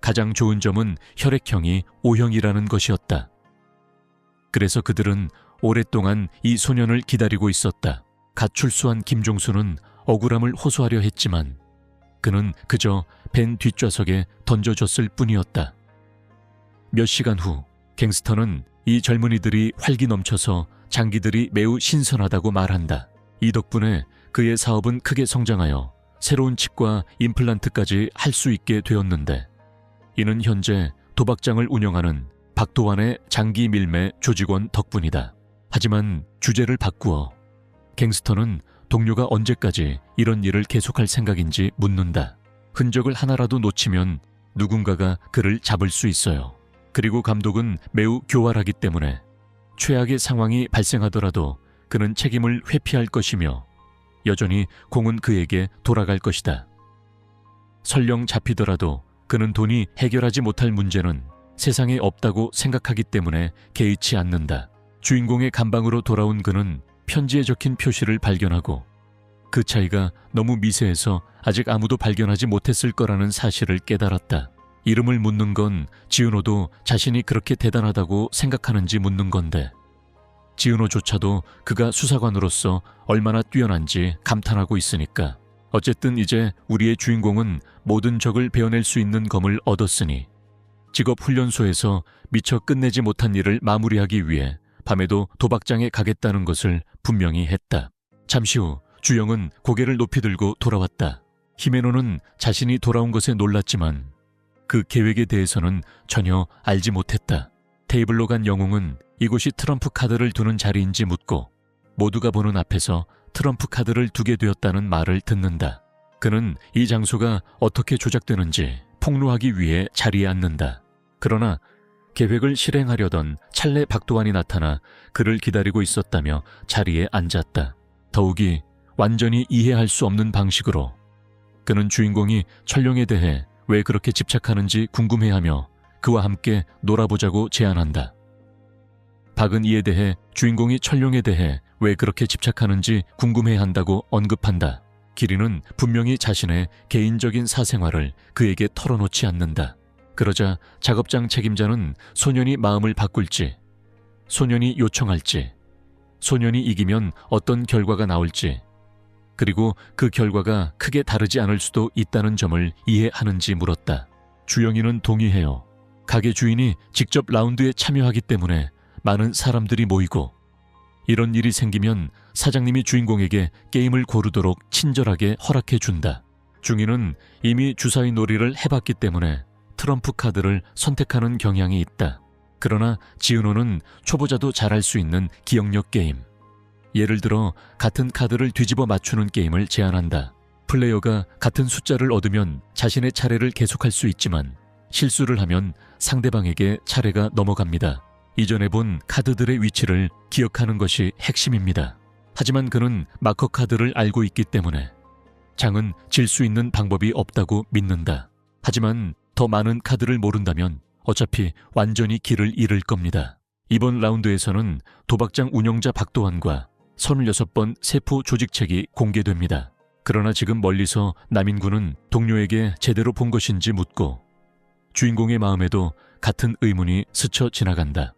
가장 좋은 점은 혈액형이 O형이라는 것이었다. 그래서 그들은 오랫동안 이 소년을 기다리고 있었다. 갓 출소한 김종수는 억울함을 호소하려 했지만 그는 그저 벤 뒷좌석에 던져줬을 뿐이었다. 몇 시간 후 갱스터는 이 젊은이들이 활기 넘쳐서 장기들이 매우 신선하다고 말한다. 이 덕분에 그의 사업은 크게 성장하여 새로운 칩과 임플란트까지 할 수 있게 되었는데 이는 현재 도박장을 운영하는 박도환의 장기 밀매 조직원 덕분이다. 하지만 주제를 바꾸어 갱스터는 동료가 언제까지 이런 일을 계속할 생각인지 묻는다. 흔적을 하나라도 놓치면 누군가가 그를 잡을 수 있어요. 그리고 감독은 매우 교활하기 때문에 최악의 상황이 발생하더라도 그는 책임을 회피할 것이며 여전히 공은 그에게 돌아갈 것이다. 설령 잡히더라도 그는 돈이 해결하지 못할 문제는 세상에 없다고 생각하기 때문에 개의치 않는다. 주인공의 감방으로 돌아온 그는 편지에 적힌 표시를 발견하고 그 차이가 너무 미세해서 아직 아무도 발견하지 못했을 거라는 사실을 깨달았다. 이름을 묻는 건 지은호도 자신이 그렇게 대단하다고 생각하는지 묻는 건데 지은호조차도 그가 수사관으로서 얼마나 뛰어난지 감탄하고 있으니까. 어쨌든 이제 우리의 주인공은 모든 적을 베어낼 수 있는 검을 얻었으니 직업훈련소에서 미처 끝내지 못한 일을 마무리하기 위해 밤에도 도박장에 가겠다는 것을 분명히 했다. 잠시 후 주영은 고개를 높이 들고 돌아왔다. 히메노는 자신이 돌아온 것에 놀랐지만 그 계획에 대해서는 전혀 알지 못했다. 테이블로 간 영웅은 이곳이 트럼프 카드를 두는 자리인지 묻고 모두가 보는 앞에서 트럼프 카드를 두게 되었다는 말을 듣는다. 그는 이 장소가 어떻게 조작되는지 폭로하기 위해 자리에 앉는다. 그러나 계획을 실행하려던 찰레 박도환이 나타나 그를 기다리고 있었다며 자리에 앉았다. 더욱이 완전히 이해할 수 없는 방식으로 그는 주인공이 철룡에 대해 왜 그렇게 집착하는지 궁금해하며 그와 함께 놀아보자고 제안한다. 박은 이에 대해 주인공이 철룡에 대해 왜 그렇게 집착하는지 궁금해한다고 언급한다. 기린은 분명히 자신의 개인적인 사생활을 그에게 털어놓지 않는다. 그러자 작업장 책임자는 소년이 마음을 바꿀지, 소년이 요청할지, 소년이 이기면 어떤 결과가 나올지, 그리고 그 결과가 크게 다르지 않을 수도 있다는 점을 이해하는지 물었다. 주영이는 동의해요. 가게 주인이 직접 라운드에 참여하기 때문에 많은 사람들이 모이고 이런 일이 생기면 사장님이 주인공에게 게임을 고르도록 친절하게 허락해 준다. 중이는 이미 주사위 놀이를 해봤기 때문에 트럼프 카드를 선택하는 경향이 있다. 그러나 지은호는 초보자도 잘할 수 있는 기억력 게임. 예를 들어 같은 카드를 뒤집어 맞추는 게임을 제안한다. 플레이어가 같은 숫자를 얻으면 자신의 차례를 계속할 수 있지만 실수를 하면 상대방에게 차례가 넘어갑니다. 이전에 본 카드들의 위치를 기억하는 것이 핵심입니다. 하지만 그는 마커 카드를 알고 있기 때문에 장은 질 수 있는 방법이 없다고 믿는다. 하지만 더 많은 카드를 모른다면 어차피 완전히 길을 잃을 겁니다. 이번 라운드에서는 도박장 운영자 박도환과 36번 세포 조직책이 공개됩니다. 그러나 지금 멀리서 남인구는 동료에게 제대로 본 것인지 묻고 주인공의 마음에도 같은 의문이 스쳐 지나간다.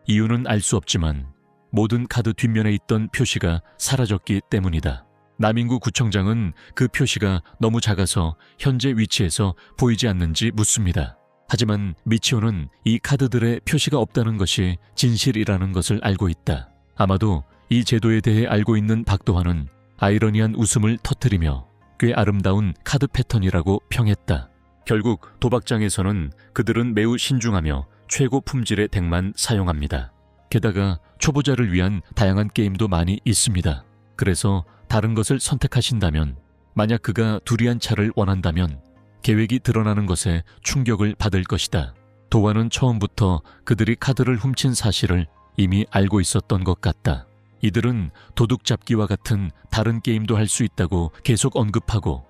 이유는 알 수 없지만 모든 카드 뒷면에 있던 표시가 사라졌기 때문이다. 남인구 구청장은 그 표시가 너무 작아서 현재 위치에서 보이지 않는지 묻습니다. 하지만 미치오는 이 카드들의 표시가 없다는 것이 진실이라는 것을 알고 있다. 아마도 이 제도에 대해 알고 있는 박도환은 아이러니한 웃음을 터뜨리며 꽤 아름다운 카드 패턴이라고 평했다. 결국 도박장에서는 그들은 매우 신중하며 최고 품질의 덱만 사용합니다. 게다가 초보자를 위한 다양한 게임도 많이 있습니다. 그래서 다른 것을 선택하신다면, 만약 그가 두리안 차를 원한다면 계획이 드러나는 것에 충격을 받을 것이다. 도환은 처음부터 그들이 카드를 훔친 사실을 이미 알고 있었던 것 같다. 이들은 도둑잡기와 같은 다른 게임도 할 수 있다고 계속 언급하고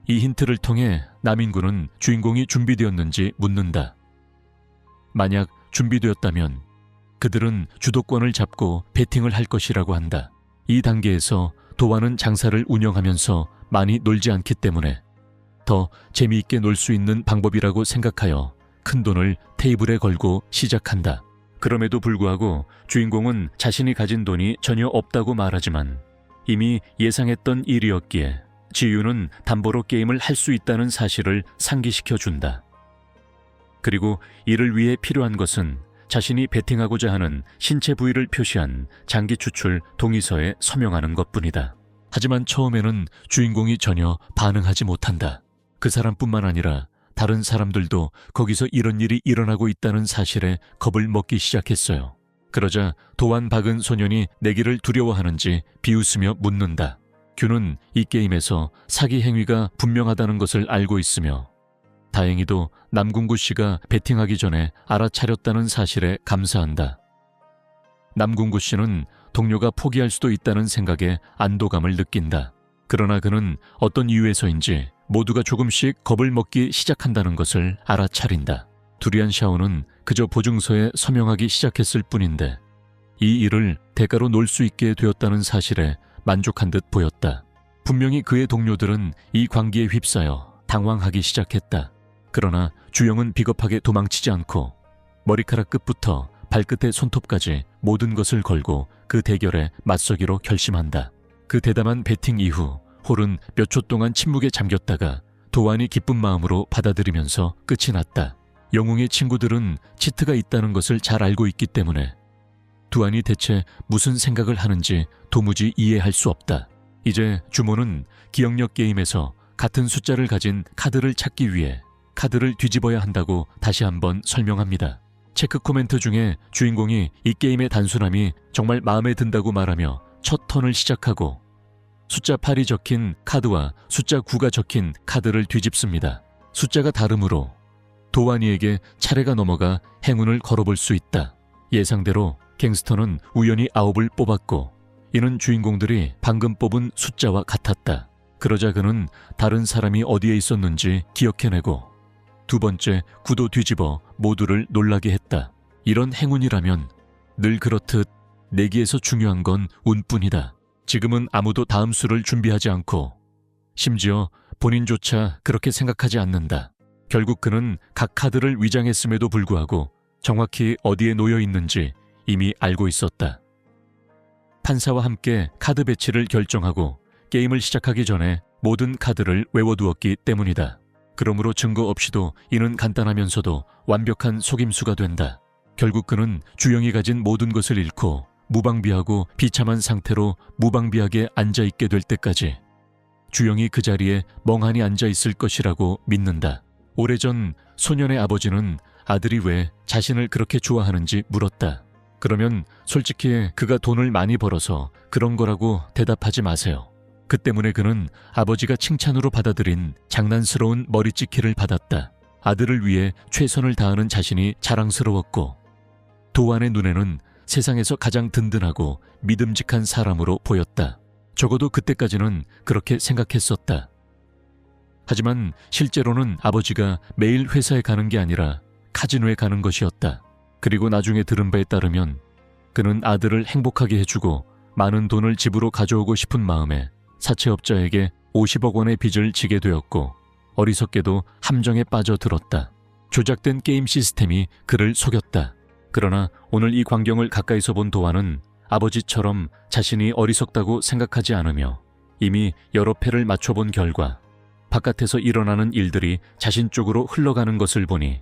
이 힌트를 통해 남인구는 주인공이 준비되었는지 묻는다. 만약 준비되었다면 그들은 주도권을 잡고 배팅을 할 것이라고 한다. 이 단계에서 도환은 장사를 운영하면서 많이 놀지 않기 때문에 더 재미있게 놀 수 있는 방법이라고 생각하여 큰돈을 테이블에 걸고 시작한다. 그럼에도 불구하고 주인공은 자신이 가진 돈이 전혀 없다고 말하지만 이미 예상했던 일이었기에 지유는 담보로 게임을 할 수 있다는 사실을 상기시켜준다. 그리고 이를 위해 필요한 것은 자신이 베팅하고자 하는 신체 부위를 표시한 장기 추출 동의서에 서명하는 것뿐이다. 하지만 처음에는 주인공이 전혀 반응하지 못한다. 그 사람뿐만 아니라 다른 사람들도 거기서 이런 일이 일어나고 있다는 사실에 겁을 먹기 시작했어요. 그러자 도안 박은 소년이 내기를 두려워하는지 비웃으며 묻는다. 균은 이 게임에서 사기 행위가 분명하다는 것을 알고 있으며 다행히도 남궁구 씨가 베팅하기 전에 알아차렸다는 사실에 감사한다. 남궁구 씨는 동료가 포기할 수도 있다는 생각에 안도감을 느낀다. 그러나 그는 어떤 이유에서인지 모두가 조금씩 겁을 먹기 시작한다는 것을 알아차린다. 두리안 샤오는 그저 보증서에 서명하기 시작했을 뿐인데 이 일을 대가로 놀 수 있게 되었다는 사실에 만족한 듯 보였다. 분명히 그의 동료들은 이 광기에 휩싸여 당황하기 시작했다. 그러나 주영은 비겁하게 도망치지 않고 머리카락 끝부터 발끝의 손톱까지 모든 것을 걸고 그 대결에 맞서기로 결심한다. 그 대담한 배팅 이후 홀은 몇 초 동안 침묵에 잠겼다가 도안이 기쁜 마음으로 받아들이면서 끝이 났다. 영웅의 친구들은 치트가 있다는 것을 잘 알고 있기 때문에 두안이 대체 무슨 생각을 하는지 도무지 이해할 수 없다. 이제 주모는 기억력 게임에서 같은 숫자를 가진 카드를 찾기 위해 카드를 뒤집어야 한다고 다시 한번 설명합니다. 체크 코멘트 중에 주인공이 이 게임의 단순함이 정말 마음에 든다고 말하며 첫 턴을 시작하고 숫자 8이 적힌 카드와 숫자 9가 적힌 카드를 뒤집습니다. 숫자가 다르므로 도완이에게 차례가 넘어가 행운을 걸어볼 수 있다. 예상대로 갱스터는 우연히 9을 뽑았고 이는 주인공들이 방금 뽑은 숫자와 같았다. 그러자 그는 다른 사람이 어디에 있었는지 기억해내고 두 번째 9도 뒤집어 모두를 놀라게 했다. 이런 행운이라면 늘 그렇듯 내기에서 중요한 건 운뿐이다. 지금은 아무도 다음 수를 준비하지 않고 심지어 본인조차 그렇게 생각하지 않는다. 결국 그는 각 카드를 위장했음에도 불구하고 정확히 어디에 놓여 있는지 이미 알고 있었다. 판사와 함께 카드 배치를 결정하고 게임을 시작하기 전에 모든 카드를 외워두었기 때문이다. 그러므로 증거 없이도 이는 간단하면서도 완벽한 속임수가 된다. 결국 그는 주영이 가진 모든 것을 잃고 무방비하고 비참한 상태로 무방비하게 앉아있게 될 때까지 주영이 그 자리에 멍하니 앉아있을 것이라고 믿는다. 오래전 소년의 아버지는 아들이 왜 자신을 그렇게 좋아하는지 물었다. 그러면 솔직히 그가 돈을 많이 벌어서 그런 거라고 대답하지 마세요. 그 때문에 그는 아버지가 칭찬으로 받아들인 장난스러운 머리찍히를 받았다. 아들을 위해 최선을 다하는 자신이 자랑스러웠고 도안의 눈에는 세상에서 가장 든든하고 믿음직한 사람으로 보였다. 적어도 그때까지는 그렇게 생각했었다. 하지만 실제로는 아버지가 매일 회사에 가는 게 아니라 카지노에 가는 것이었다. 그리고 나중에 들은 바에 따르면 그는 아들을 행복하게 해주고 많은 돈을 집으로 가져오고 싶은 마음에 사채업자에게 50억 원의 빚을 지게 되었고 어리석게도 함정에 빠져들었다. 조작된 게임 시스템이 그를 속였다. 그러나 오늘 이 광경을 가까이서 본 도안은 아버지처럼 자신이 어리석다고 생각하지 않으며 이미 여러 패를 맞춰본 결과 바깥에서 일어나는 일들이 자신 쪽으로 흘러가는 것을 보니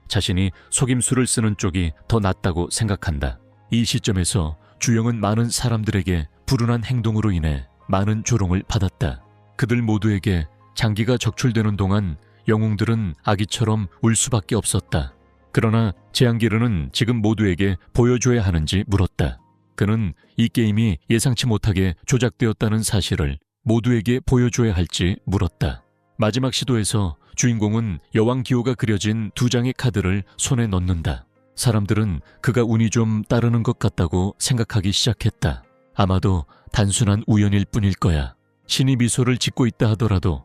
자신이 속임수를 쓰는 쪽이 더 낫다고 생각한다. 이 시점에서 주영은 많은 사람들에게 불운한 행동으로 인해 많은 조롱을 받았다. 그들 모두에게 장기가 적출되는 동안 영웅들은 아기처럼 울 수밖에 없었다. 그러나 제안기르는 지금 모두에게 보여줘야 하는지 물었다. 그는 이 게임이 예상치 못하게 조작되었다는 사실을 모두에게 보여줘야 할지 물었다. 마지막 시도에서 주인공은 여왕 기호가 그려진 2장의 카드를 손에 넣는다. 사람들은 그가 운이 좀 따르는 것 같다고 생각하기 시작했다. 아마도 단순한 우연일 뿐일 거야. 신이 미소를 짓고 있다 하더라도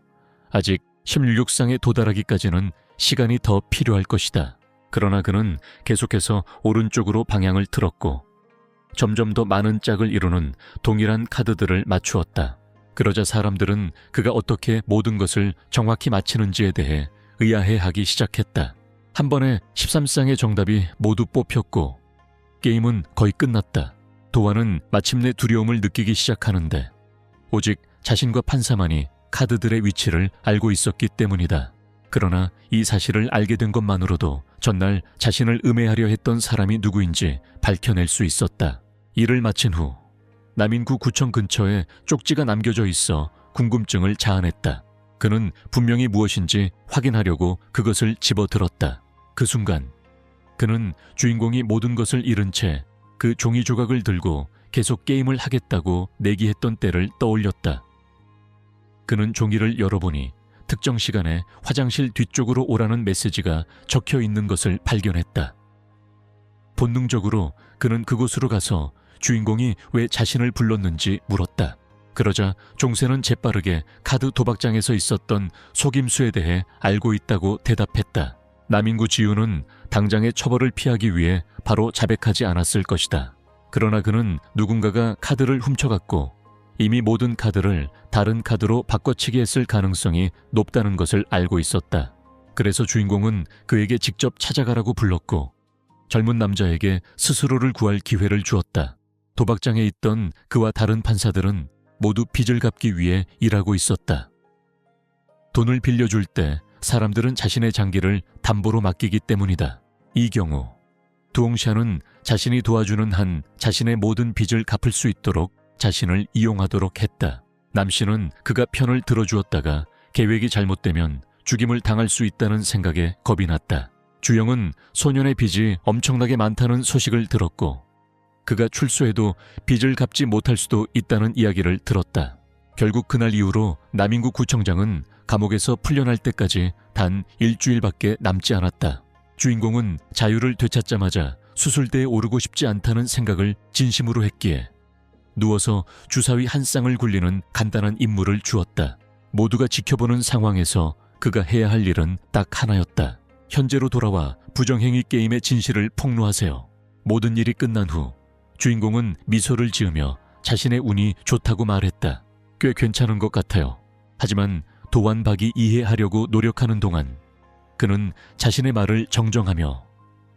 아직 16상에 도달하기까지는 시간이 더 필요할 것이다. 그러나 그는 계속해서 오른쪽으로 방향을 틀었고 점점 더 많은 짝을 이루는 동일한 카드들을 맞추었다. 그러자 사람들은 그가 어떻게 모든 것을 정확히 맞히는지에 대해 의아해하기 시작했다. 한 번에 13쌍의 정답이 모두 뽑혔고 게임은 거의 끝났다. 도안은 마침내 두려움을 느끼기 시작하는데 오직 자신과 판사만이 카드들의 위치를 알고 있었기 때문이다. 그러나 이 사실을 알게 된 것만으로도 전날 자신을 음해하려 했던 사람이 누구인지 밝혀낼 수 있었다. 일을 마친 후 남인구 구청 근처에 쪽지가 남겨져 있어 궁금증을 자아냈다. 그는 분명히 무엇인지 확인하려고 그것을 집어들었다. 그 순간 그는 주인공이 모든 것을 잃은 채 그 종이 조각을 들고 계속 게임을 하겠다고 내기했던 때를 떠올렸다. 그는 종이를 열어보니 특정 시간에 화장실 뒤쪽으로 오라는 메시지가 적혀 있는 것을 발견했다. 본능적으로 그는 그곳으로 가서 주인공이 왜 자신을 불렀는지 물었다. 그러자 종세는 재빠르게 카드 도박장에서 있었던 속임수에 대해 알고 있다고 대답했다. 남인구 지우는 당장의 처벌을 피하기 위해 바로 자백하지 않았을 것이다. 그러나 그는 누군가가 카드를 훔쳐갔고 이미 모든 카드를 다른 카드로 바꿔치기 했을 가능성이 높다는 것을 알고 있었다. 그래서 주인공은 그에게 직접 찾아가라고 불렀고 젊은 남자에게 스스로를 구할 기회를 주었다. 도박장에 있던 그와 다른 판사들은 모두 빚을 갚기 위해 일하고 있었다. 돈을 빌려줄 때 사람들은 자신의 장기를 담보로 맡기기 때문이다. 이 경우 두옹샤는 자신이 도와주는 한 자신의 모든 빚을 갚을 수 있도록 자신을 이용하도록 했다. 남씨는 그가 편을 들어주었다가 계획이 잘못되면 죽임을 당할 수 있다는 생각에 겁이 났다. 주영은 소년의 빚이 엄청나게 많다는 소식을 들었고 그가 출소해도 빚을 갚지 못할 수도 있다는 이야기를 들었다. 결국 그날 이후로 남인구 구청장은 감옥에서 풀려날 때까지 단 일주일밖에 남지 않았다. 주인공은 자유를 되찾자마자 수술대에 오르고 싶지 않다는 생각을 진심으로 했기에 누워서 주사위 한 쌍을 굴리는 간단한 임무를 주었다. 모두가 지켜보는 상황에서 그가 해야 할 일은 딱 하나였다. 현재로 돌아와 부정행위 게임의 진실을 폭로하세요. 모든 일이 끝난 후 주인공은 미소를 지으며 자신의 운이 좋다고 말했다. 꽤 괜찮은 것 같아요. 하지만 도완박이 이해하려고 노력하는 동안 그는 자신의 말을 정정하며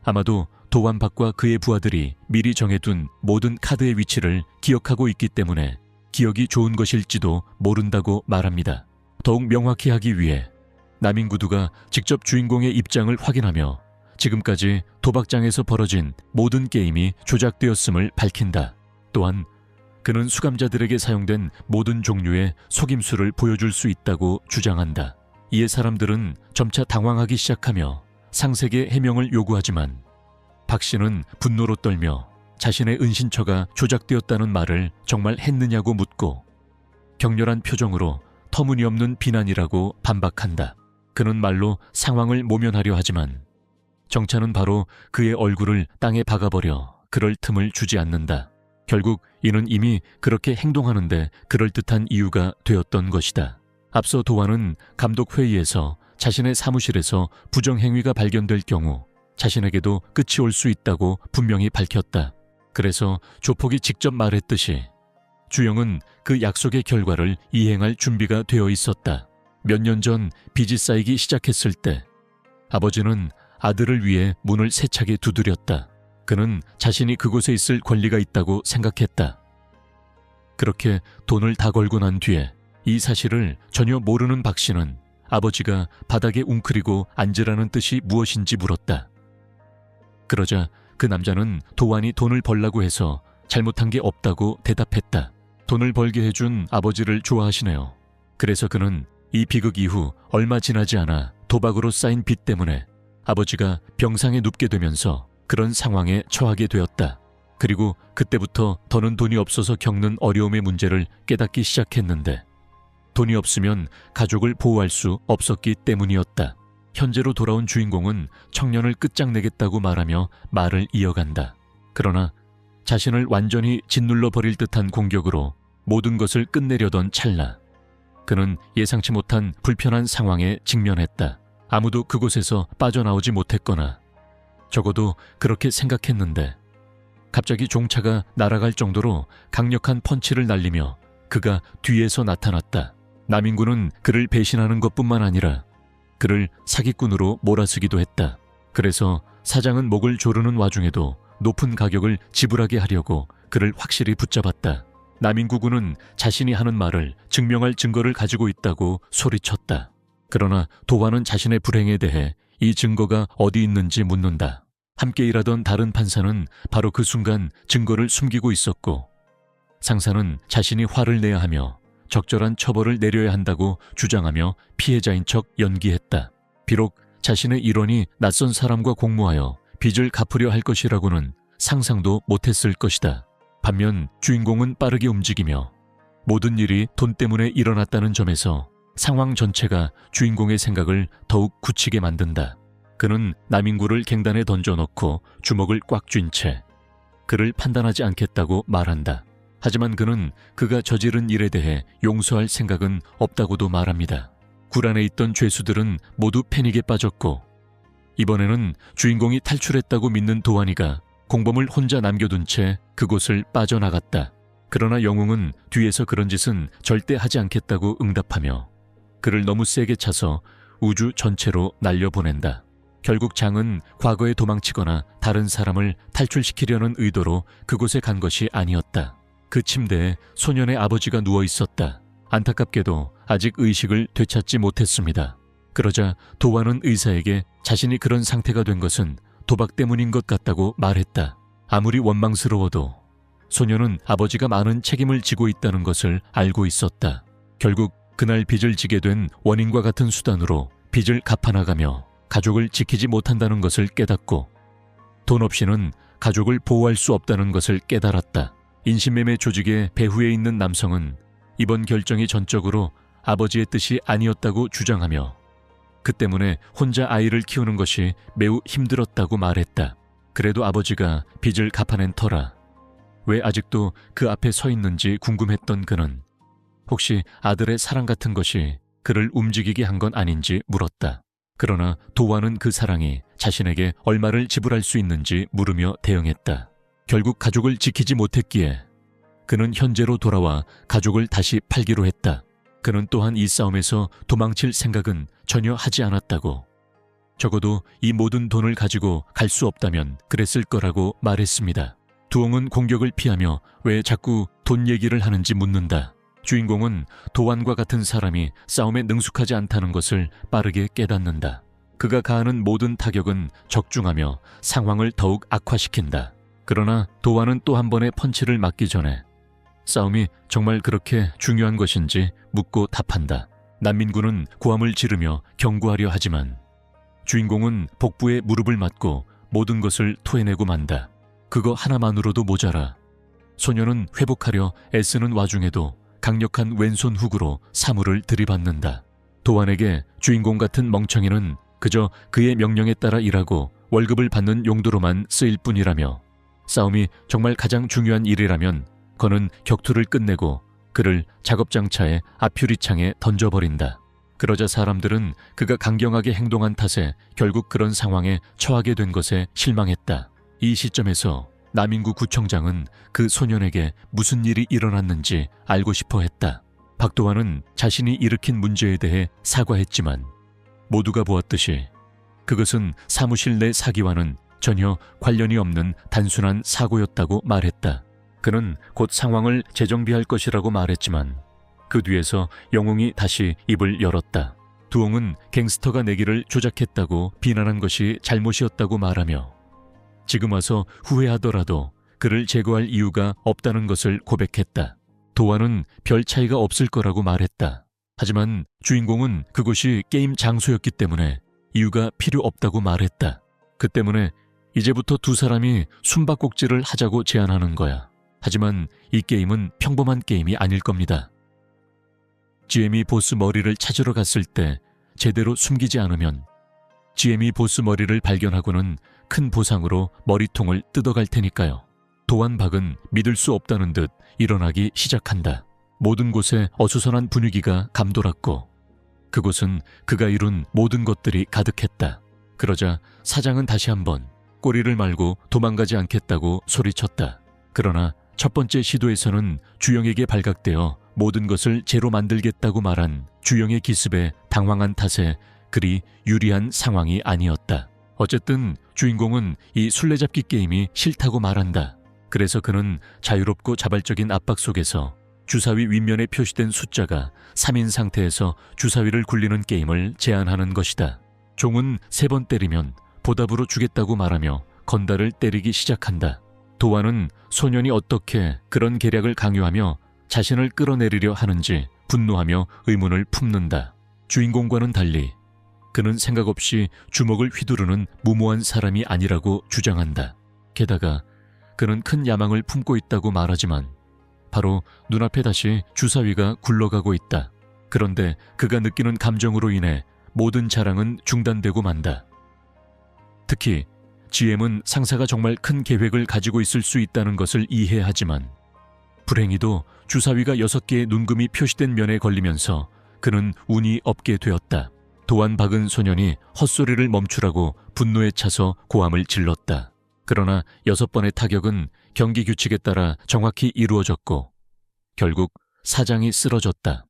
아마도 도완박과 그의 부하들이 미리 정해둔 모든 카드의 위치를 기억하고 있기 때문에 기억이 좋은 것일지도 모른다고 말합니다. 더욱 명확히 하기 위해 남인구두가 직접 주인공의 입장을 확인하며 지금까지 도박장에서 벌어진 모든 게임이 조작되었음을 밝힌다. 또한 그는 수감자들에게 사용된 모든 종류의 속임수를 보여줄 수 있다고 주장한다. 이에 사람들은 점차 당황하기 시작하며 상세게 해명을 요구하지만 박 씨는 분노로 떨며 자신의 은신처가 조작되었다는 말을 정말 했느냐고 묻고 격렬한 표정으로 터무니없는 비난이라고 반박한다. 그는 말로 상황을 모면하려 하지만 정찬은 바로 그의 얼굴을 땅에 박아버려 그럴 틈을 주지 않는다. 결국 이는 이미 그렇게 행동하는데 그럴듯한 이유가 되었던 것이다. 앞서 도완은 감독회의에서 자신의 사무실에서 부정행위가 발견될 경우 자신에게도 끝이 올 수 있다고 분명히 밝혔다. 그래서 조폭이 직접 말했듯이 주영은 그 약속의 결과를 이행할 준비가 되어 있었다. 몇 년 전 빚이 쌓이기 시작했을 때 아버지는 아들을 위해 문을 세차게 두드렸다. 그는 자신이 그곳에 있을 권리가 있다고 생각했다. 그렇게 돈을 다 걸고 난 뒤에 이 사실을 전혀 모르는 박 씨는 아버지가 바닥에 웅크리고 앉으라는 뜻이 무엇인지 물었다. 그러자 그 남자는 도완이 돈을 벌라고 해서 잘못한 게 없다고 대답했다. 돈을 벌게 해준 아버지를 좋아하시네요. 그래서 그는 이 비극 이후 얼마 지나지 않아 도박으로 쌓인 빚 때문에 아버지가 병상에 눕게 되면서 그런 상황에 처하게 되었다. 그리고 그때부터 더는 돈이 없어서 겪는 어려움의 문제를 깨닫기 시작했는데 돈이 없으면 가족을 보호할 수 없었기 때문이었다. 현재로 돌아온 주인공은 청년을 끝장내겠다고 말하며 말을 이어간다. 그러나 자신을 완전히 짓눌러 버릴 듯한 공격으로 모든 것을 끝내려던 찰나 그는 예상치 못한 불편한 상황에 직면했다. 아무도 그곳에서 빠져나오지 못했거나 적어도 그렇게 생각했는데 갑자기 종차가 날아갈 정도로 강력한 펀치를 날리며 그가 뒤에서 나타났다. 남인구는 그를 배신하는 것뿐만 아니라 그를 사기꾼으로 몰아쓰기도 했다. 그래서 사장은 목을 조르는 와중에도 높은 가격을 지불하게 하려고 그를 확실히 붙잡았다. 남인구 군은 자신이 하는 말을 증명할 증거를 가지고 있다고 소리쳤다. 그러나 도완은 자신의 불행에 대해 이 증거가 어디 있는지 묻는다. 함께 일하던 다른 판사는 바로 그 순간 증거를 숨기고 있었고 상사는 자신이 화를 내야 하며 적절한 처벌을 내려야 한다고 주장하며 피해자인 척 연기했다. 비록 자신의 일원이 낯선 사람과 공모하여 빚을 갚으려 할 것이라고는 상상도 못했을 것이다. 반면 주인공은 빠르게 움직이며 모든 일이 돈 때문에 일어났다는 점에서 상황 전체가 주인공의 생각을 더욱 굳히게 만든다. 그는 남인구를 갱단에 던져놓고 주먹을 꽉 쥔 채 그를 판단하지 않겠다고 말한다. 하지만 그는 그가 저지른 일에 대해 용서할 생각은 없다고도 말합니다. 굴 안에 있던 죄수들은 모두 패닉에 빠졌고 이번에는 주인공이 탈출했다고 믿는 도완이가 공범을 혼자 남겨둔 채 그곳을 빠져나갔다. 그러나 영웅은 뒤에서 그런 짓은 절대 하지 않겠다고 응답하며 그를 너무 세게 차서 우주 전체로 날려보낸다. 결국 장은 과거에 도망치거나 다른 사람을 탈출시키려는 의도로 그곳에 간 것이 아니었다. 그 침대에 소년의 아버지가 누워 있었다. 안타깝게도 아직 의식을 되찾지 못했습니다. 그러자 도완은 의사에게 자신이 그런 상태가 된 것은 도박 때문인 것 같다고 말했다. 아무리 원망스러워도 소년은 아버지가 많은 책임을 지고 있다는 것을 알고 있었다. 결국 그날 빚을 지게 된 원인과 같은 수단으로 빚을 갚아나가며 가족을 지키지 못한다는 것을 깨닫고 돈 없이는 가족을 보호할 수 없다는 것을 깨달았다. 인신매매 조직의 배후에 있는 남성은 이번 결정이 전적으로 아버지의 뜻이 아니었다고 주장하며 그 때문에 혼자 아이를 키우는 것이 매우 힘들었다고 말했다. 그래도 아버지가 빚을 갚아낸 터라 왜 아직도 그 앞에 서 있는지 궁금했던 그는 혹시 아들의 사랑 같은 것이 그를 움직이게 한 건 아닌지 물었다. 그러나 도와는 그 사랑이 자신에게 얼마를 지불할 수 있는지 물으며 대응했다. 결국 가족을 지키지 못했기에 그는 현재로 돌아와 가족을 다시 팔기로 했다. 그는 또한 이 싸움에서 도망칠 생각은 전혀 하지 않았다고. 적어도 이 모든 돈을 가지고 갈 수 없다면 그랬을 거라고 말했습니다. 두옹은 공격을 피하며 왜 자꾸 돈 얘기를 하는지 묻는다. 주인공은 도완과 같은 사람이 싸움에 능숙하지 않다는 것을 빠르게 깨닫는다. 그가 가하는 모든 타격은 적중하며 상황을 더욱 악화시킨다. 그러나 도완은 또 한 번의 펀치를 맞기 전에 싸움이 정말 그렇게 중요한 것인지 묻고 답한다. 난민군은 고함을 지르며 경고하려 하지만 주인공은 복부에 무릎을 맞고 모든 것을 토해내고 만다. 그거 하나만으로도 모자라. 소녀는 회복하려 애쓰는 와중에도 강력한 왼손 훅으로 사물을 들이받는다. 도완에게 주인공 같은 멍청이는 그저 그의 명령에 따라 일하고 월급을 받는 용도로만 쓰일 뿐이라며 싸움이 정말 가장 중요한 일이라면 그는 격투를 끝내고 그를 작업장차의 앞유리창에 던져버린다. 그러자 사람들은 그가 강경하게 행동한 탓에 결국 그런 상황에 처하게 된 것에 실망했다. 이 시점에서 남인구 구청장은 그 소년에게 무슨 일이 일어났는지 알고 싶어 했다. 박도환은 자신이 일으킨 문제에 대해 사과했지만 모두가 보았듯이 그것은 사무실 내 사기와는 전혀 관련이 없는 단순한 사고였다고 말했다. 그는 곧 상황을 재정비할 것이라고 말했지만 그 뒤에서 영웅이 다시 입을 열었다. 두옹은 갱스터가 내기를 조작했다고 비난한 것이 잘못이었다고 말하며 지금 와서 후회하더라도 그를 제거할 이유가 없다는 것을 고백했다. 도완은 별 차이가 없을 거라고 말했다. 하지만 주인공은 그곳이 게임 장소였기 때문에 이유가 필요 없다고 말했다. 그 때문에 이제부터 두 사람이 숨바꼭질을 하자고 제안하는 거야. 하지만 이 게임은 평범한 게임이 아닐 겁니다. GM이 보스 머리를 찾으러 갔을 때 제대로 숨기지 않으면 GM이 보스 머리를 발견하고는 큰 보상으로 머리통을 뜯어갈 테니까요. 도완박은 믿을 수 없다는 듯 일어나기 시작한다. 모든 곳에 어수선한 분위기가 감돌았고 그곳은 그가 이룬 모든 것들이 가득했다. 그러자 사장은 다시 한번 꼬리를 말고 도망가지 않겠다고 소리쳤다. 그러나 첫 번째 시도에서는 주영에게 발각되어 모든 것을 제로 만들겠다고 말한 주영의 기습에 당황한 탓에 그리 유리한 상황이 아니었다. 어쨌든 주인공은 이 술래잡기 게임이 싫다고 말한다. 그래서 그는 자유롭고 자발적인 압박 속에서 주사위 윗면에 표시된 숫자가 3인 상태에서 주사위를 굴리는 게임을 제안하는 것이다. 종은 3번 때리면 보답으로 주겠다고 말하며 건달을 때리기 시작한다. 도완은 소년이 어떻게 그런 계략을 강요하며 자신을 끌어내리려 하는지 분노하며 의문을 품는다. 주인공과는 달리 그는 생각 없이 주먹을 휘두르는 무모한 사람이 아니라고 주장한다. 게다가 그는 큰 야망을 품고 있다고 말하지만 바로 눈앞에 다시 주사위가 굴러가고 있다. 그런데 그가 느끼는 감정으로 인해 모든 자랑은 중단되고 만다. 특히 GM은 상사가 정말 큰 계획을 가지고 있을 수 있다는 것을 이해하지만 불행히도 주사위가 6개의 눈금이 표시된 면에 걸리면서 그는 운이 없게 되었다. 도완 박은 소년이 헛소리를 멈추라고 분노에 차서 고함을 질렀다. 그러나 6번의 타격은 경기 규칙에 따라 정확히 이루어졌고 결국 사장이 쓰러졌다.